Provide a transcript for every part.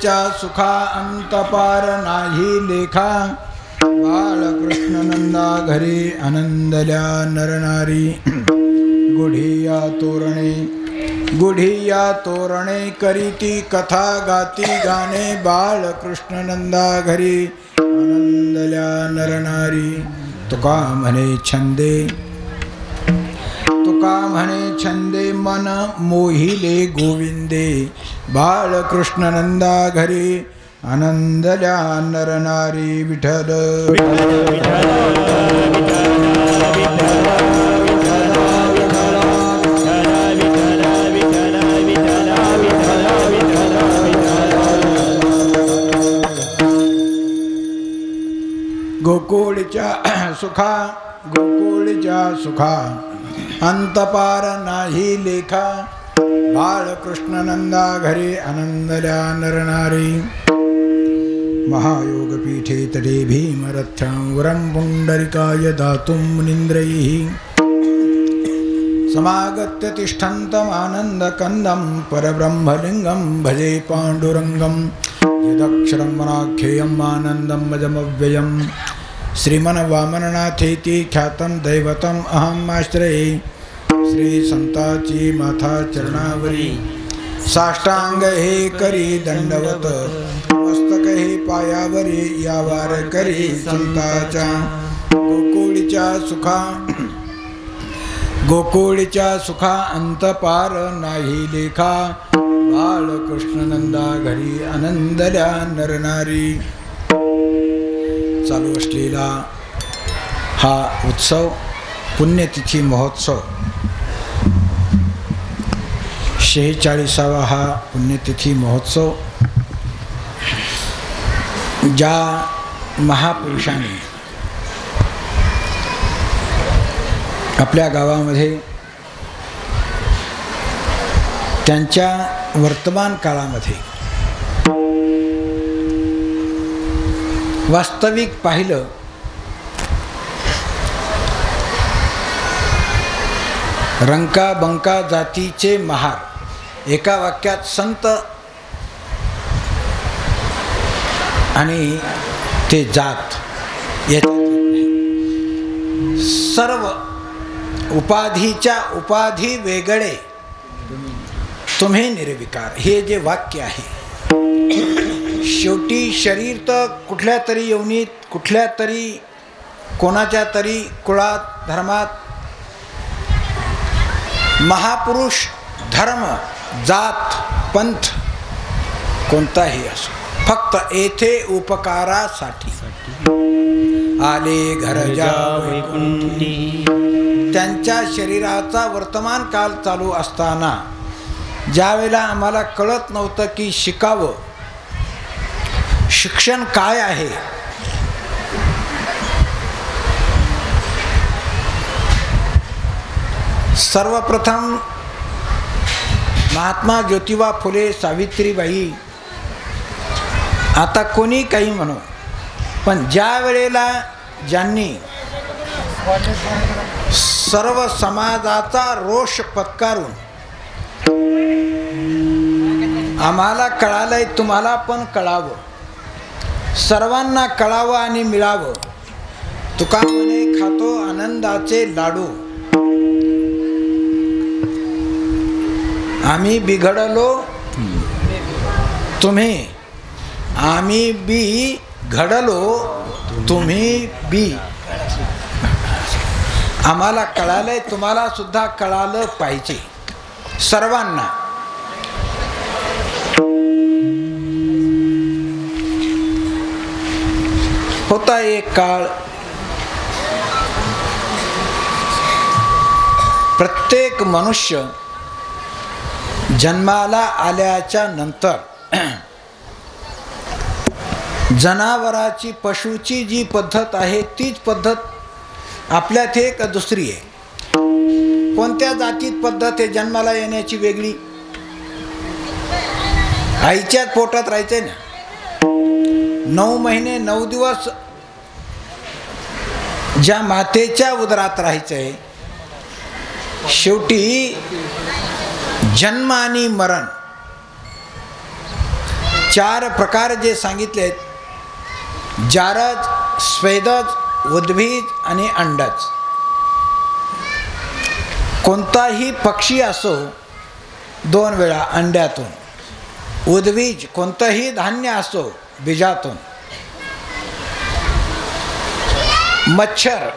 गोकुळच्या सुखा अंत पार नाही लेखा बाळकृष्ण नंदा घरी आनंदल्या नरनारी गुढिया तोरणे करीती कथा गाती गाणे बाळकृष्ण नंदा घरी आनंदल्या नरनारी तुका म्हणे छंदे मन मोहिले गोविंदे बाळकृष्ण नंदा घरी आनंदल्या नरनारी विठ्ठल गोकुळच्या सुखा अंतपार नाही लेखा बाळकृष्ण नंदा घरी आनंदल्या नरनारी महायोगपीठे तटे भीमरथ्यां पुंडरिकाय दातुं मुनीन्द्रैः समागत्य तिष्ठन्तमानन्दकन्दं परब्रह्मलिङ्गं भजे पाण्डुरङ्गं यदक्षरं वनाख्येयम् आनन्दं मजमव्ययं श्रीमन्वामननाथेति ख्यातं दैवतम् अहम् आश्रये श्रीसंताची माथा चरणावरी साष्टांग हे करी दंडवत मस्तक हे पायावरी यावार करी संताच्या गोकुळच्या सुखा अंत पार नाही लेखा बाळकृष्ण नंदा घरी आनंदल्या नरनारी। चालू असलेला हा उत्सव पुण्यतिथी महोत्सव 46वा हा पुण्यतिथी महोत्सव ज्या महापुरुषांनी आपल्या गावामध्ये त्यांच्या वर्तमान काळामध्ये वास्तविक पाहिलं रंका बंका जातीचे महार एका वाक्यात संत आणि ते जात सर्व उपाधीच्या उपाधी वेगळे तुम्ही निर्विकार हे जे वाक्य आहे शेवटी शरीर तर कुठल्या तरी यवनीत कुठल्या तरी कोणाच्या तरी कुळात धर्मात महापुरुष धर्म जात पंथ कोणताही असो फक्त येथे उपकारासाठी आले घरजा वैकुंठी त्यांच्या शरीराचा वर्तमान काल चालू असताना ज्यावेळेला आम्हाला कळत नव्हतं की शिकावं शिक्षण काय आहे सर्वप्रथम महात्मा ज्योतिबा फुले सावित्रीबाई आता कोणी काही म्हणो पण ज्या वेळेला ज्यांनी सर्व समाजाचा रोष पत्कारून आम्हाला कळालंय तुम्हाला पण कळावं सर्वांना कळावं आणि मिळावं तुका म्हणे खातो आनंदाचे लाडू आम्ही बिघडलो तुम्ही आम्ही बी घडलो तुम्ही बी आम्हाला कळालंय तुम्हाला सुद्धा कळालं पाहिजे सर्वांना होता एक काळ प्रत्येक मनुष्य जन्माला आल्याच्या नंतर जनावराची पशुची जी पद्धत आहे तीच पद्धत आपल्यात एक दुसरी आहे कोणत्या जातीत पद्धत आहे जन्माला येण्याची वेगळी आईच्याच पोटात राहायचंय ना 9 महिने 9 दिवस ज्या मातेच्या उदरात राहायचंय शेवटी जन्म आणि मरण 4 प्रकार जे सांगितले आहेत, जारज, स्वेदज, उद्भिज आणि अंडज. कोणताही पक्षी असो 2 वेळा अंड्यातून, उद्भिज कोणतंही धान्य असो बीजातून, मच्छर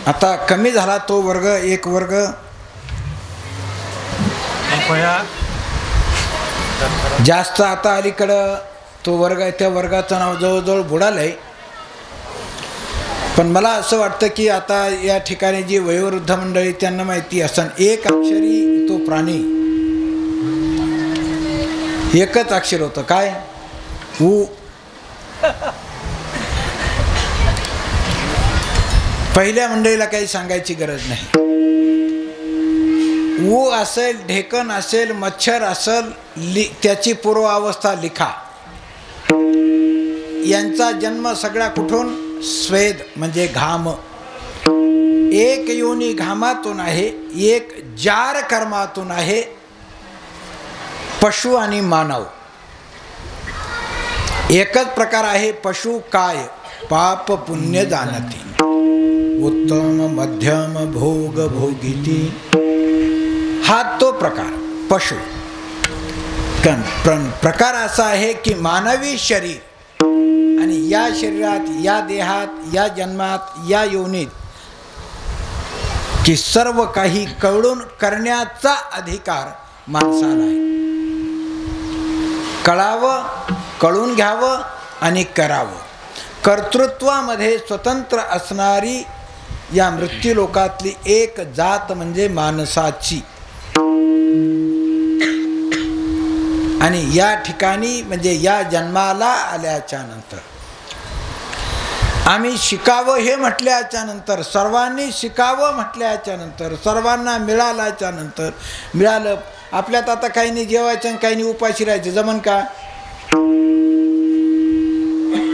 आता कमी झाला तो वर्ग, एक वर्ग जास्त आता अलीकडं तो वर्ग आहे, त्या वर्गाचं नाव जवळजवळ बुडालं आहे. पण मला असं वाटतं की आता या ठिकाणी जी वयोवृद्ध मंडळी त्यांना माहिती असन, 1 अक्षरी तो प्राणी, एकच अक्षर होतं, काय? ऊ. पहिल्या मंडळीला काही सांगायची गरज नाही. ऊ असेल, ढेकण असेल, मच्छर असेल, त्याची पूर्वावस्था लिखा. यांचा जन्म सगळा कुठून? स्वेद म्हणजे घाम. 1 योनी घामातून आहे, 1 जार कर्मातून आहे. पशु आणि मानव एकच प्रकार आहे. पशु काय? पाप पुण्य जाणती, उत्तम मध्यम भोग भोगिती, हा तो प्रकार पशु. प्रकार असा आहे की मानवी शरीर आणि या शरीरात, या देहात, या जन्मात, या योनीत की सर्व काही कळून करण्याचा अधिकार माणसाला आहे. कळावं, कळून घ्यावं आणि करावं. कर्तृत्वामध्ये स्वतंत्र असणारी या मृत्यूलोकातली एक जात म्हणजे माणसाची. आणि या ठिकाणी म्हणजे या जन्माला आल्याच्या नंतर आम्ही शिकावं हे म्हटल्याच्या नंतर, सर्वांनी शिकावं म्हटल्याच्या नंतर, सर्वांना मिळाल्याच्या नंतर, मिळालं आपल्यात आता काही नाही जेवायचं आणि काही नाही उपाशी राहायचं, जमन का?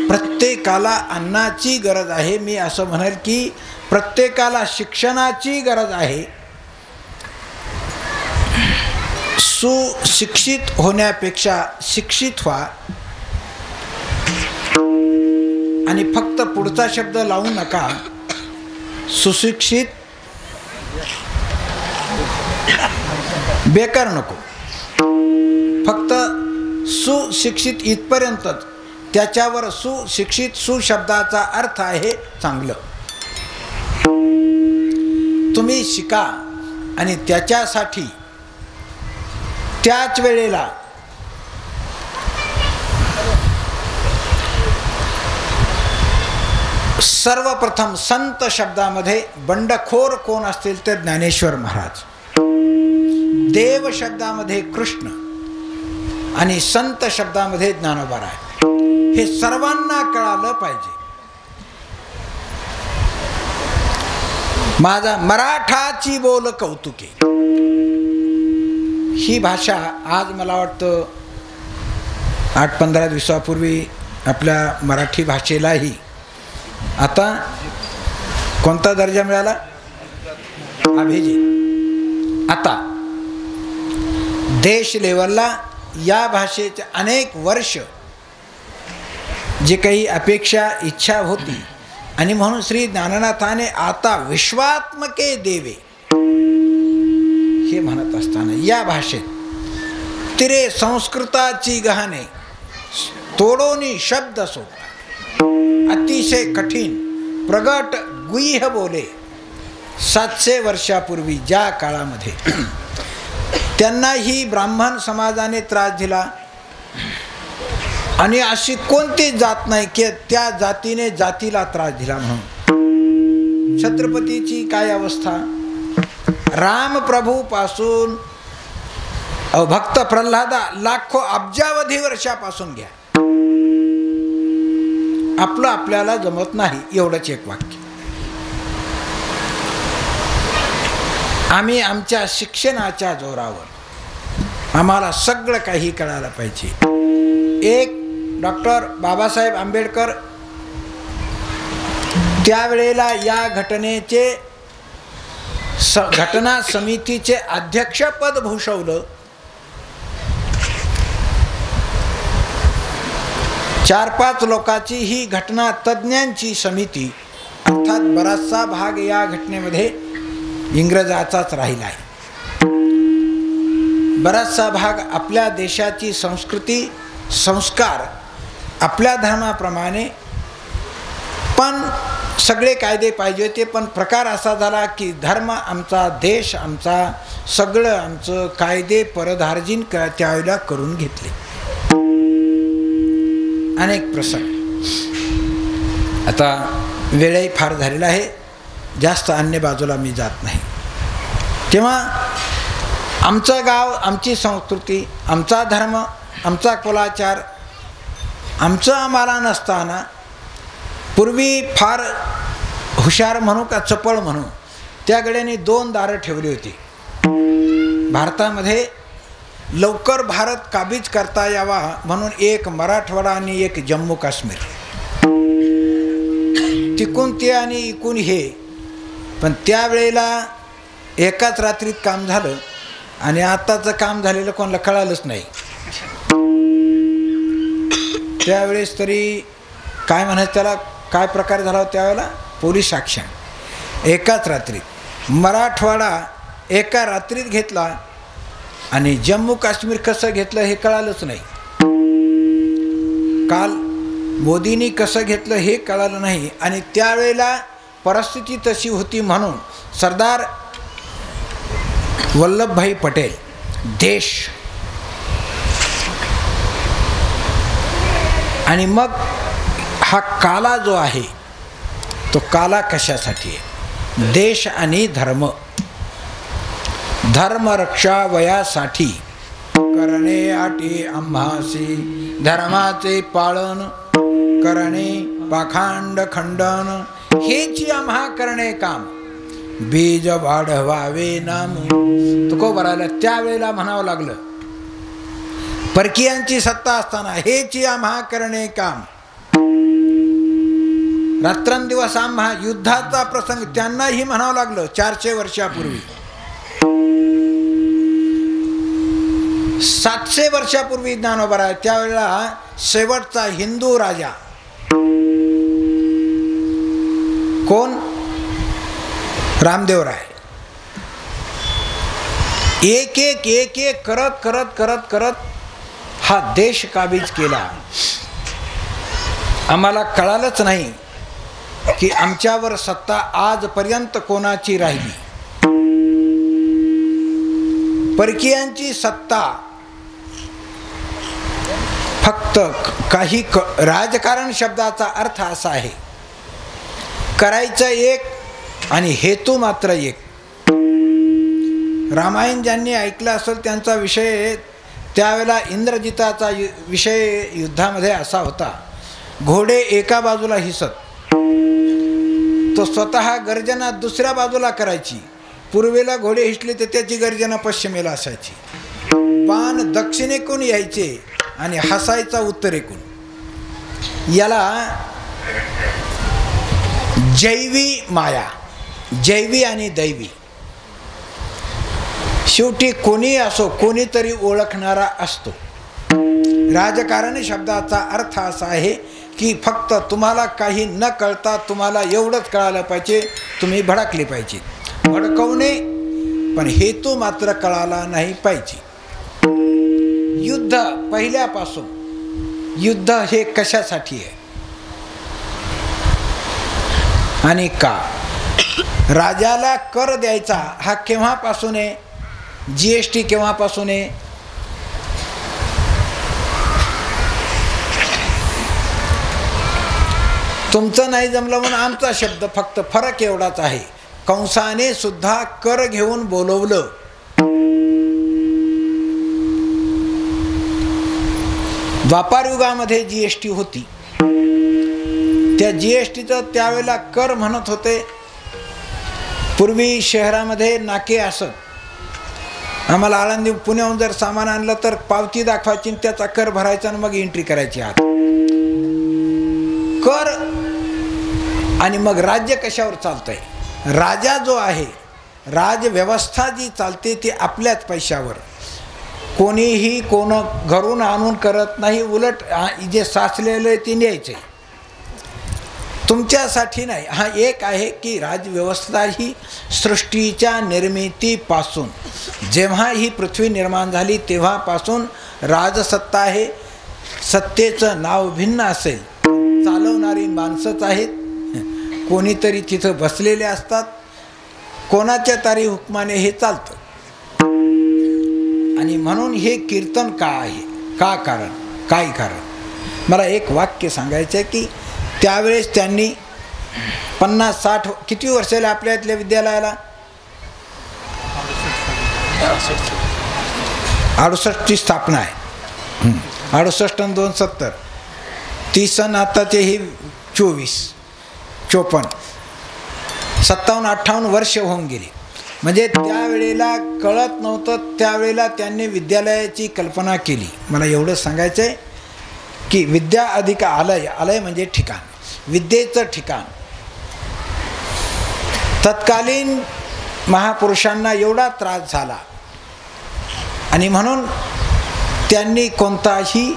प्रत्येकाला अन्नाची गरज आहे. मी असं म्हणेल की प्रत्येकाला शिक्षणाची गरज आहे. सुशिक्षित होण्यापेक्षा शिक्षित व्हा. आणि फक्त पुढचा शब्द लावू नका. सुशिक्षित बेकार नको, फक्त सुशिक्षित इथपर्यंतच. त्याच्यावर सुशिक्षित सुशब्दाचा अर्थ आहे चांगलं. तुम्ही शिका आणि त्याच्यासाठी त्याच वेळेला सर्वप्रथम संत शब्दामध्ये बंडखोर कोण असतील तर ज्ञानेश्वर महाराज, देव शब्दामध्ये कृष्ण आणि संत शब्दामध्ये ज्ञानोबा राय. हे सर्वांना कळालं पाहिजे. माझा मराठाची बोल कौतुके ही भाषा आज मला वाटतं 8-15 दिवसापूर्वी आपल्या मराठी भाषेलाही आता कोणता दर्जा मिळाला? अभिजित. आता देश लेवलला या भाषेचे अनेक वर्ष जे काही अपेक्षा इच्छा होती आणि म्हणून श्री ज्ञाननाथाने आता विश्वात्मके देवे हे म्हणत असताना या भाषेत तिरे संस्कृताची गहने तोडोनी शब्द सोडला. अतिशय कठीण प्रगट गुह्य बोले 700 वर्षापूर्वी ज्या काळामध्ये त्यांनाही ब्राह्मण समाजाने त्रास दिला. आणि अशी कोणती जात नाही की त्या जातीने जातीला त्रास दिला म्हणून. छत्रपतीची काय अवस्था, रामप्रभू पासून भक्त प्रल्हादा लाखो अब्जावधी वर्षापासून घ्या, आपलं आपल्याला जमत नाही एवढंच एक वाक्य. आम्ही आमच्या शिक्षणाच्या जोरावर आम्हाला सगळं काही कळायला पाहिजे. एक डॉक्टर बाबासाहेब आंबेडकर त्यावेळेला या घटनेचे घटना समितीचे अध्यक्षपद भूषवलं. 4-5 लोकांची ही घटना तज्ज्ञांची समिती, अर्थात बराचसा भाग या घटनेमध्ये इंग्रजाचाच राहिला आहे. बराचसा भाग आपल्या देशाची संस्कृती, संस्कार आपल्या धर्माप्रमाणे, पण सगळे कायदे पाहिजे होते. पण प्रकार असा झाला की धर्म आमचा, देश आमचा, सगळं आमचं, कायदे परधार्जिन त्यावेळेला करून घेतले. अनेक प्रसंग. आता वेळही फार झालेला आहे, जास्त अन्य बाजूला मी जात नाही. तेव्हा आमचं गाव, आमची संस्कृती, आमचा धर्म, आमचा कुलाचार आमचं आम्हाला नसताना पूर्वी फार हुशार म्हणू का चपळ म्हणू, त्या गड्याने 2 दारं ठेवली होती. भारतामध्ये लवकर भारत काबीज करता यावा म्हणून एक मराठवाडा आणि एक जम्मू काश्मीर. तिकून ते आणि इकून हे. पण त्यावेळेला एकाच रात्रीत काम झालं आणि आताचं काम झालेलं कोणाला कळालंच नाही. त्यावेळेस तरी काय म्हणायचं त्याला, काय प्रकार झाला त्यावेळेला, पोलीस ॲक्शन एकाच रात्रीत. मराठवाडा एका रात्रीत घेतला आणि जम्मू काश्मीर कसं घेतलं हे कळालंच नाही. काल मोदींनी कसं घेतलं हे कळालं नाही. आणि त्यावेळेला परिस्थिती तशी होती म्हणून सरदार वल्लभभाई पटेल, देश, आणि मग हा काला जो आहे तो काला कशासाठी आहे? देश आणि धर्म. धर्मरक्षा वयासाठी करणे आटी आम्हासी, धर्माचे पालन करणे पाखांड खंडन, हेची आम्हा करणे काम, बीज वाढवावे नाम. तुकोबराला त्यावेळेला म्हणावं लागलं, परकीयांची सत्ता असताना हेची आम्हा करणे काम. रात्रंदिवस आम्हा युद्धाचा प्रसंग त्यांनाही म्हणावं लागलं 400 वर्षापूर्वी. 700 वर्षापूर्वी ज्ञानोबा त्यावेळेला शेवटचा हिंदू राजा कोण? रामदेवराय. एक एक करत करत करत करत हा देश काबीज केला. आम्हाला कळालंच नाही की आमच्यावर सत्ता आजपर्यंत कोणाची राहिली. परकीयांची सत्ता फक्त काही राजकारण शब्दाचा अर्थ असा आहे, करायचं एक आणि हेतू मात्र एक. रामायण ज्यांनी ऐकलं असेल त्यांचा विषय त्यावेळेला इंद्रजिताचा विषय युद्धामध्ये असा होता, घोडे एका बाजूला हिसत, तो स्वतः गर्जना दुसऱ्या बाजूला करायची. पूर्वेला घोडे हिसले तर त्याची गर्जना पश्चिमेला असायची. बाण दक्षिणेकडून यायचे आणि हसायचा उत्तरेकडून. याला जैवी माया, जैवी आणि दैवी. शेवटी कोणी असो कोणीतरी ओळखणारा असतो. राजकारण शब्दाचा अर्थ असा आहे की फक्त तुम्हाला काही न कळता तुम्हाला एवढंच कळालं पाहिजे, तुम्ही भडकले पाहिजे. भडकवणे पण हेतू मात्र कळाला नाही पाहिजे. युद्ध पहिल्यापासून युद्ध हे कशासाठी आहे आणि का? राजाला कर द्यायचा हा केव्हापासून आहे? GST केव्हापासून आहे? तुमचं नाही जमलं म्हणून आमचा शब्द, फक्त फरक एवढाच आहे, कंसाने सुद्धा कर घेऊन बोलवलं. द्वापार युगामध्ये GST होती. त्या GSTचं त्यावेळेला कर म्हणत होते. पूर्वी शहरामध्ये नाके असत, आम्हाला आळंदी पुण्याहून जर सामान आणलं तर पावती दाखवायची, त्याचा कर भरायचा आणि मग एंट्री करायची आत. कर आणि मग राज्य कशावर चालतंय? राजा जो आहे, राजव्यवस्था जी चालते ती आपल्याच पैशावर. कोणीही कोण घरून आणून करत नाही, उलट जे साचलेलं आहे ते न्यायचं आहे तुमच्यासाठी नाही. हा एक आहे की राजव्यवस्था ही सृष्टीच्या निर्मितीपासून, जेव्हा ही पृथ्वी निर्माण झाली तेव्हापासून राजसत्ता आहे. सत्तेचं नाव भिन्न असेल, चालवणारी माणसंच आहेत, कोणीतरी तिथं बसलेले असतात, कोणाच्या तरी हुकमाने हे चालतं. आणि म्हणून हे कीर्तन का आहे, का कारण, काय कारण. मला एक वाक्य सांगायचं आहे की त्यावेळेस त्यांनी 50-60 किती वर्षाला आपल्या इथल्या विद्यालयाला 68ची स्थापना आहे. 68 आणि 2 70 30 आणि आत्ताचे हे 24 54 57-58 वर्ष होऊन गेली. म्हणजे त्यावेळेला कळत नव्हतं, त्यावेळेला त्यांनी विद्यालयाची कल्पना केली. मला एवढं सांगायचं आहे की विद्या अधिक आलय, आलय म्हणजे ठिकाण, विद्येचं ठिकाण. तत्कालीन महापुरुषांना एवढा त्रास झाला आणि म्हणून त्यांनी कोणताही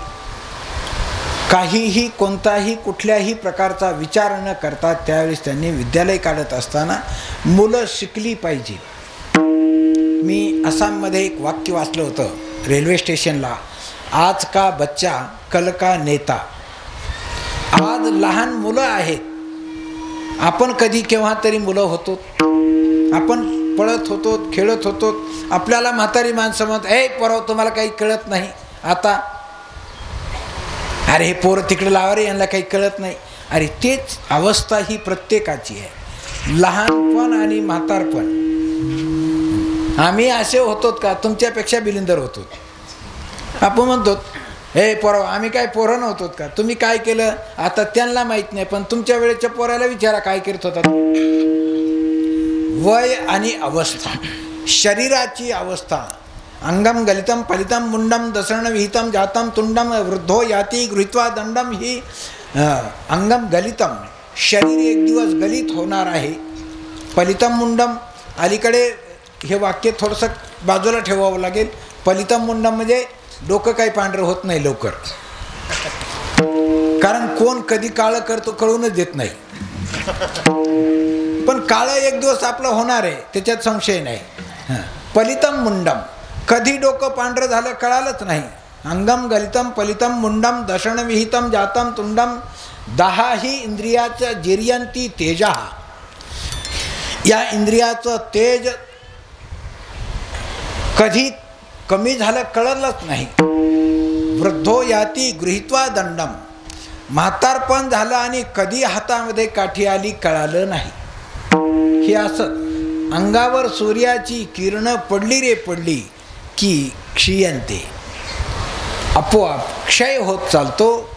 कुठल्याही प्रकारचा विचार न करता त्यावेळेस त्यांनी विद्यालय काढत असताना मुलं शिकली पाहिजे. मी आसाममध्ये एक वाक्य वाचलं होतं रेल्वे स्टेशनला, आज का बच्चा कल का नेता. आज लहान मुलं आहेत, आपण कधी केव्हा तरी मुलं होतो, आपण पळत होतो, खेळत होतो. आपल्याला म्हातारी माणसं म्हणत, ए पोरं तुम्हाला काही कळत नाही. आता अरे हे पोरं तिकडे लावा रे, यांना काही कळत नाही. अरे तेच अवस्था ही प्रत्येकाची आहे, लहानपण आणि म्हातारपण. आम्ही असे होतो का, तुमच्यापेक्षा बिलिंदर होतो. आपण म्हणतो हे पोरं, आम्ही काय पोरं नव्हतो का, तुम्ही काय केलं आता त्यांना माहीत नाही, पण तुमच्या वेळेच्या पोराला विचारा काय करत होता. वय आणि अवस्था, शरीराची अवस्था. अंगम गलितम फलितम मुंडम दसर्ण विहितम जातम तुंडम वृद्धो याती गृहीत्वा दंडम. ही अंगम गलितम, शरीर एक दिवस गलित होणार आहे. फलितम मुंडम, अलीकडे हे वाक्य थोडंसं बाजूला ठेवावं लागेल. फलितम मुंडम म्हणजे डोकं काही पांढरं होत नाही लवकर, कारण कोण कधी काळं करतो कळूनच देत नाही. पण काळं एक दिवस आपलं होणार आहे, त्याच्यात संशय नाही. फलितम मुंडम, कधी डोकं पांढरं झालं कळालंच नाही. अंगम गलितम फलितम मुंडम दशण विहितम जातम तुंडम. 10 ही इंद्रियाचं जिर्यंती तेजा. या इंद्रियाचं तेज कधी कमी झालं कळलंच नाही. वृद्धो याती गृहीत्वा दंडम, म्हातारपण झालं आणि कधी हातामध्ये काठी आली कळालं नाही. हे असं अंगावर सूर्याची किरण पडली रे पडली की क्षीयंते, आपोआप क्षय होत चालतो.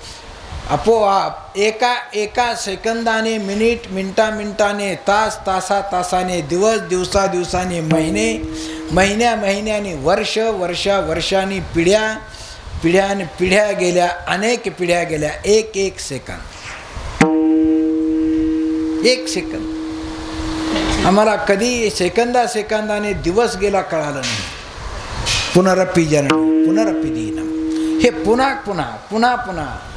आपोआप एका सेकंदाने, मिनिटाने, तासाने, दिवसाने, महिन्याने, वर्षांनी, पिढ्या गेल्या, अनेक पिढ्या गेल्या. एक सेकंद आम्हाला कधी सेकंदाने दिवस गेला कळालं नाही. पुनरपि दीनम, हे पुन्हा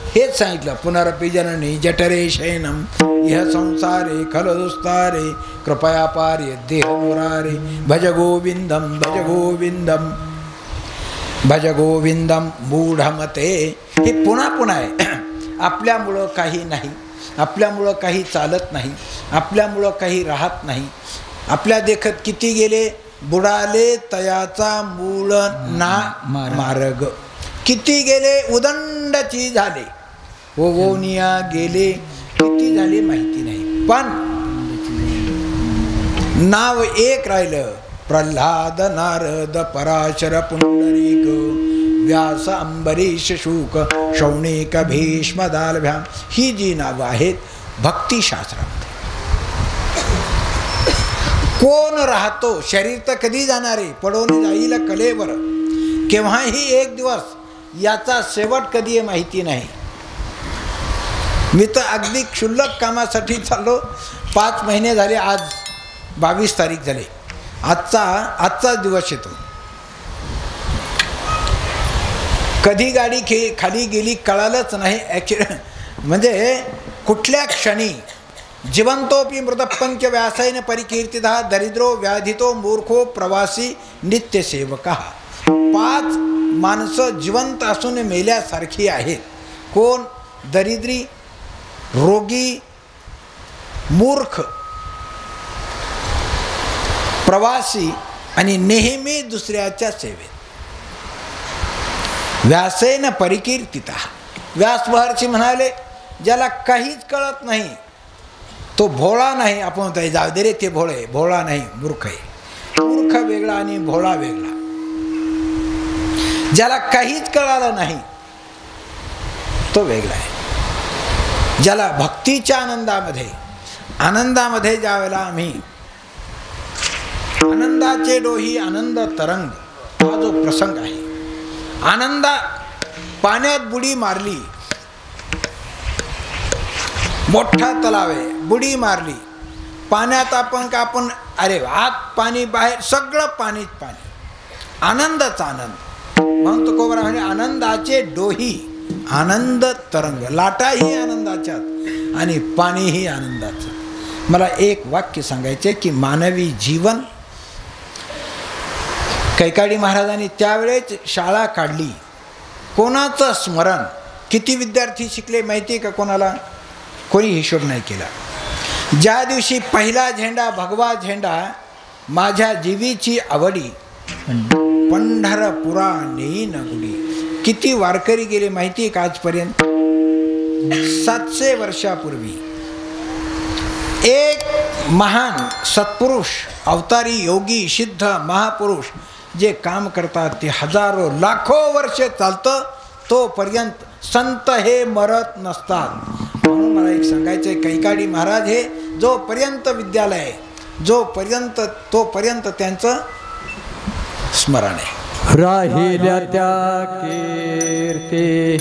हेच सांगितलं. पुनरपि जननी जठरे शयनम इह संसारे खलदुस्तारे कृपया पार्य देह मुरारे. भज गोविंदम मूढमते. हे पुन्हा आहे. आपल्यामुळं काही नाही, आपल्यामुळं काही चालत नाही, आपल्यामुळं काही राहत नाही. आपल्या देखत किती गेले, बुडाले तयाचा मूळ ना मार्ग. किती गेले, उदंडची झाले, ओवनिया गेले, किती झाले माहिती नाही. पण नाव एक राहिलं. प्रल्हाद नारद पराशर पुंडरीक व्यास अंबरीश शुक शौनिक भीष्म दालभ्याम. ही जी नावं आहेत भक्तिशास्त्रामध्ये. कोण राहतो, शरीर तर कधी जाणारे, पडून जाईल कलेवर. केव्हाही एक दिवस, याचा शेवट कधी आहे माहिती नाही. मी तर अगदी क्षुल्लक कामासाठी चाललो, 5 महिने झाले, आज 22 तारीख झाली. आजचा दिवस येतो. कधी गाडी खाली गेली कळालंच नाही. म्हणजे कुठल्या क्षणी जिवंतोपी मृतपंच व्यासेन परिकीर्तितः दरिद्रो व्याधितो मूर्खो प्रवासी नित्यसेवक. 5 माणसं जिवंत असून मेल्यासारखी आहेत. कोण? दरिद्री, रोगी, मूर्ख, प्रवासी आणि नेहमी दुसऱ्याच्या सेवेत. व्यासेन परिकीर्तितः. व्यास महर्षी म्हणाले ज्याला काहीच कळत नाही तो भोळा नाही. आपण म्हणतो जाऊ दे रे ते भोळे, भोळा नाही, मूर्ख आहे. मूर्ख वेगळा आणि भोळा वेगळा. ज्याला काहीच कळालं नाही तो वेगळा आहे. ज्याला भक्तीच्या आनंदामध्ये ज्यावेळेला आम्ही आनंदाचे डोही आनंद तरंग हा जो प्रसंग आहे, आनंदा पाण्यात बुडी मारली, मोठा तलाव आहे, बुडी मारली पाण्यात, आपण अरे आत पाणी बाहेर सगळं पाणीच पाणी, आनंदच आनंद. म्हणून तो कोबरा म्हणजे आनंदाचे डोही आनंद तरंग. लाटाही आनंदाच्यात आणि पाणीही आनंदाचं. मला एक वाक्य सांगायचे की मानवी जीवन, कैकाडी महाराजांनी त्यावेळेस शाळा काढली. कोणाचं स्मरण, किती विद्यार्थी शिकले माहिती आहे का कोणाला? कोणी हिशोब नाही केला. ज्या दिवशी पहिला झेंडा भगवा झेंडा माझ्या जीवीची आवडी पंढरपुरा नेईन गुडी. किती वारकरी गेले माहिती आहे का आजपर्यंत? 700 वर्षापूर्वी एक महान सत्पुरुष, अवतारी, योगी, सिद्ध, महापुरुष जे काम करतात ते हजारो लाखो वर्ष चालतं. तोपर्यंत संत हे मरत नसतात. म्हणून मला एक सांगायचं आहे, कैकाडी महाराज हे जोपर्यंत विद्यालय आहे तोपर्यंत त्यांचं स्मरण आहे. राहिल्या त्या कीर्ती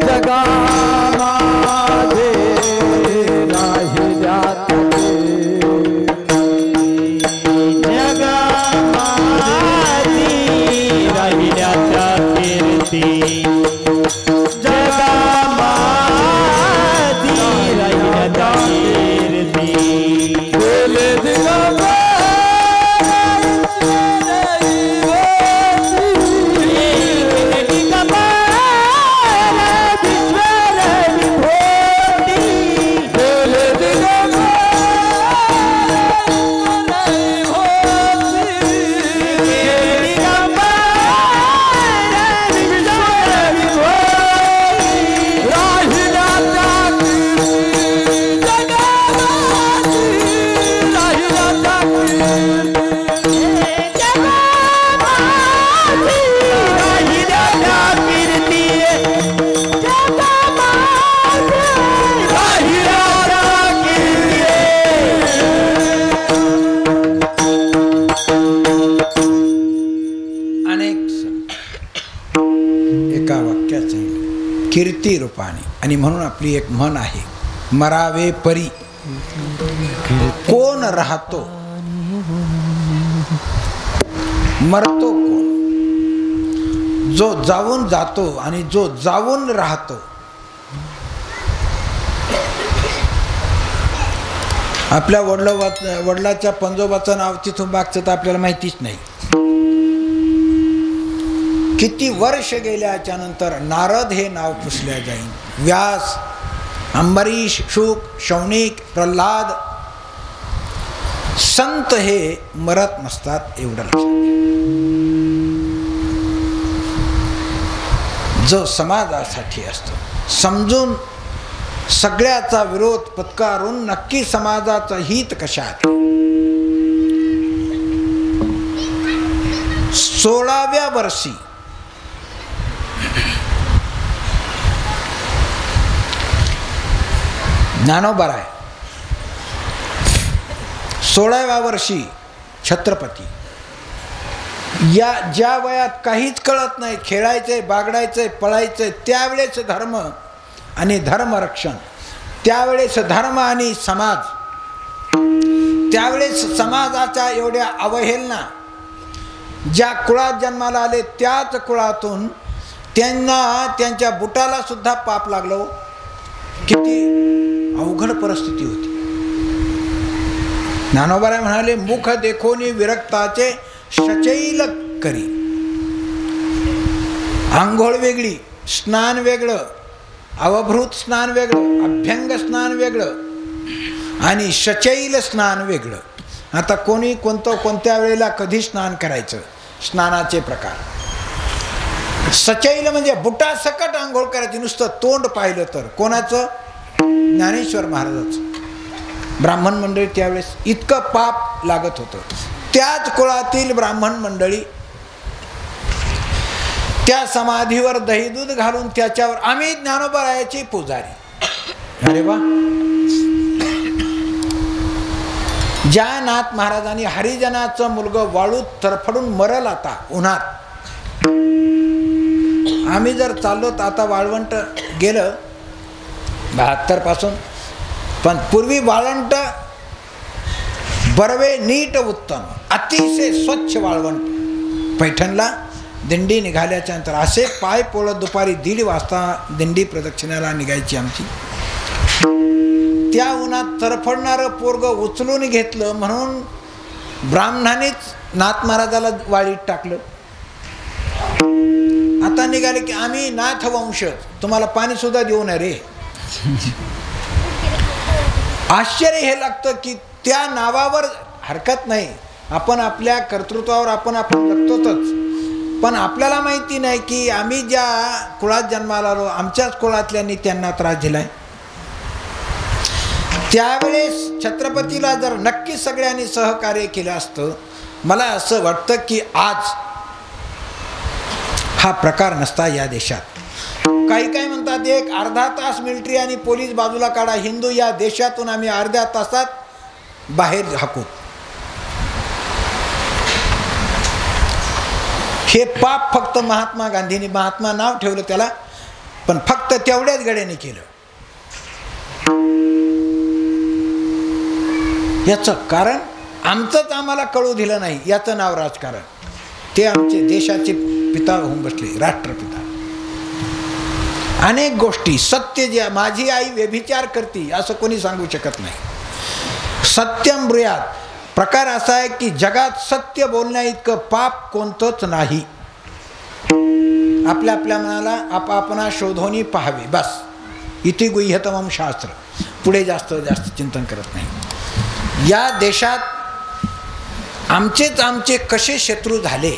जगामध्ये, राहिल्या राहिल्या त्या कीर्ती जगामध्ये, राहिल्या त्या कीर्ती कीर्ती रूपाने. आणि म्हणून आपली एक म्हण आहे, मरावे परी कोण राहतो, मरतो कोण? जो जाऊन जातो आणि जो जाऊन राहतो. आपल्या वडिलाच्या पंजोबाचं नाव तिथून मागचं तर आपल्याला माहितीच नाही. किती वर्ष गेल्याच्या नंतर नारद हे नाव पुसल्या जाईल. व्यास, अंबरीश, शुक, शौनिक, प्रल्हाद, संत हे मरत नसतात एवढं लक्षात. जो समाजासाठी असतो, समजून सगळ्याचा विरोध पत्कारून नक्की समाजाचं हित कशात. 16व्या वर्षी ज्ञानोबराय, 16व्या वर्षी छत्रपती. या ज्या वयात काहीच कळत नाही, खेळायचंय, बागडायचंय, पळायचंय, त्यावेळेस धर्म आणि धर्मरक्षण, त्यावेळेस धर्म आणि समाज, त्यावेळेस समाजाच्या एवढ्या अवहेलना, ज्या कुळात जन्माला आले त्याच कुळातून त्यांना त्यांच्या बुटाला सुद्धा पाप लागलो. किती अवघड परिस्थिती होती. ज्ञानोबाराय म्हणाले, मुख देखोनी विरक्ताचे शचैल करी. आंघोळ वेगळी, स्नान वेगळं, अवभृत स्नान वेगळं, अभ्यंग स्नान वेगळं आणि शचैल स्नान वेगळं. आता कोणी कोणत्या वेळेला कधी स्नान करायचं, स्नानाचे प्रकार. सचैल म्हणजे बुटासकट आंघोळ करायची, नुसतं तोंड पाहिलं तर. कोणाचं? ज्ञानेश्वर महाराजाचं. ब्राह्मण मंडळी त्यावेळेस इतकं पाप लागत होतं. त्याच कुळातील ब्राह्मण मंडळी त्या समाधीवर दही दूध घालून त्याच्यावर आम्ही ज्ञानोबारायाची पुजारी. अरे वा. ज्या नाथ महाराजांनी हरिजनाचं मुलगं वाळूत तरफडून मरल आता उन्हात, आम्ही जर चाललो तर आता वाळवंट गेलं 72 पासून, पण पूर्वी वाळवंट बरवे नीट उत्तम अतिशय स्वच्छ वाळवंट. पैठणला दिंडी निघाल्याच्या नंतर असे पाय पोळत दुपारी 1:30 वाजता दिंडी प्रदक्षिणाला निघायची आमची. त्या उन्हात तरफडणारं पोरगं उचलून घेतलं म्हणून ब्राह्मणानेच नाथ महाराजाला वाळीत टाकलं. आता निघाले की आम्ही नाथ वंशज, तुम्हाला पाणी सुद्धा देऊ नये रे. आश्चर्य हे लागतं की त्या नावावर हरकत नाही, आपण आपल्या कर्तृत्वावर आपण जगतोच, पण आपल्याला माहिती नाही की आम्ही ज्या कुळात जन्माला आलो आमच्याच कुळातल्यांनी त्यांना त्रास दिलाय. त्यावेळेस छत्रपतीला जर नक्की सगळ्यांनी सहकार्य केलं असतं, मला असं वाटतं की आज हा प्रकार नसता या देशात. काही म्हणतात एक अर्धा तास मिलिटरी आणि पोलीस बाजूला काढा, हिंदू या देशातून आम्ही अर्ध्या तासात बाहेर हाकू. हे पाप फक्त महात्मा गांधींनी, महात्मा नाव ठेवलं त्याला, पण फक्त तेवढ्याच गड्याने केलं. याचं कारण आमचंच आम्हाला कळू दिलं नाही, याचं नाव राजकारण. ते आमचे देशाचे पिता होऊन बसले, राष्ट्रपिता. अनेक गोष्टी सत्य, ज्या माझी आई व्यभिचार करती असं कोणी सांगू शकत नाही. सत्यम ब्रूयात. प्रकार असा आहे की जगात सत्य बोलण्या इतकं पाप कोणतंच नाही. आपल्या आपल्या मनाला आपापना शोधोनी पाहावे, बस. इति गुह्यतमं शास्त्र. पुढे जास्त चिंतन करत नाही. या देशात आमचे कसे शत्रू झाले.